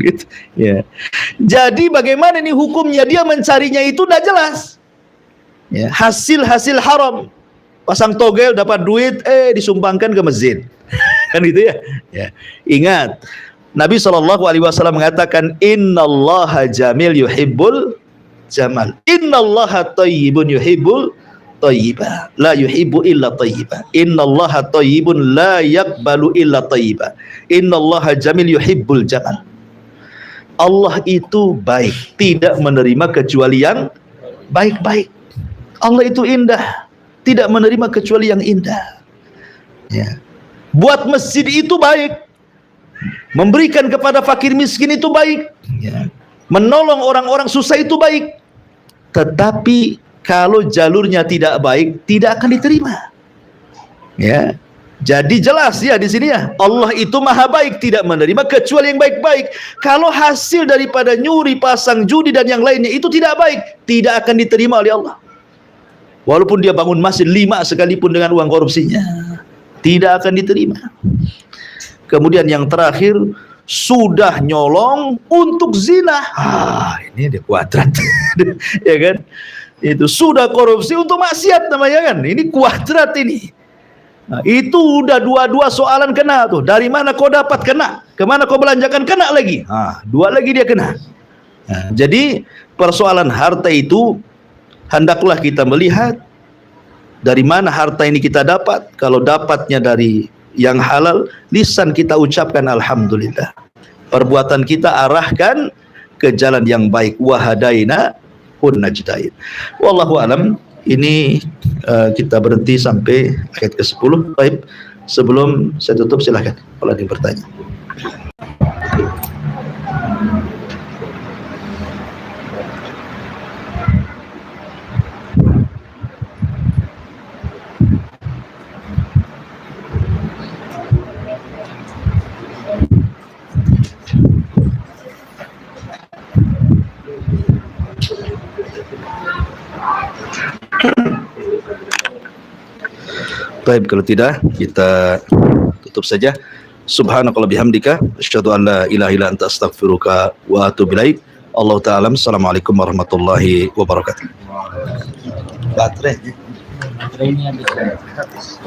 Gitu. Ya. Jadi bagaimana nih hukumnya? Dia mencarinya itu tidak jelas. Ya, hasil haram. Pasang togel dapat duit, disumbangkan ke masjid. Kan gitu ya. Ya. Ingat, Nabi SAW mengatakan, Innallaha jamil yuhibbul jamal. Innallaha tayyibun yuhibbul tayyiba, la yuhibbu illa tayyiba. Innallaha tayyibun la yaqbalu illa tayyiba. Innallaha jamil yuhibbul jamal. Allah itu baik, tidak menerima kecuali yang baik-baik. Allah itu indah, tidak menerima kecuali yang indah. Ya. Buat masjid itu baik, memberikan kepada fakir miskin itu baik, ya. Menolong orang-orang susah itu baik. Tetapi kalau jalurnya tidak baik, tidak akan diterima. Ya, jadi jelas ya di sini ya, Allah itu maha baik, tidak menerima kecuali yang baik-baik. Kalau hasil daripada nyuri, pasang judi dan yang lainnya itu tidak baik, tidak akan diterima oleh Allah. Walaupun dia bangun masjid 5 sekalipun dengan uang korupsinya, tidak akan diterima. Kemudian yang terakhir, sudah nyolong untuk zina. Ini dia kuadrat. Ya kan? Itu sudah korupsi untuk maksiat namanya kan. Ini kuadrat ini. Nah, itu udah dua-dua soalan kena tuh. Dari mana kau dapat kena? Kemana kau belanjakan kena lagi? Dua lagi dia kena. Nah, jadi persoalan harta itu hendaklah kita melihat dari mana harta ini kita dapat. Kalau dapatnya dari yang halal, lisan kita ucapkan alhamdulillah. Perbuatan kita arahkan ke jalan yang baik. Wahadaina najdain. Wallahu alam. Ini kita berhenti sampai ayat ke-10. Baik, sebelum saya tutup silakan kalau ada yang bertanya. Baik, kalau tidak kita tutup saja. Subhanakallah bihamdika asyhadu an la ilaha illa anta astaghfiruka wa atubu ilaik. Allah taala. Assalamualaikum warahmatullahi wabarakatuh. Baterainya habis.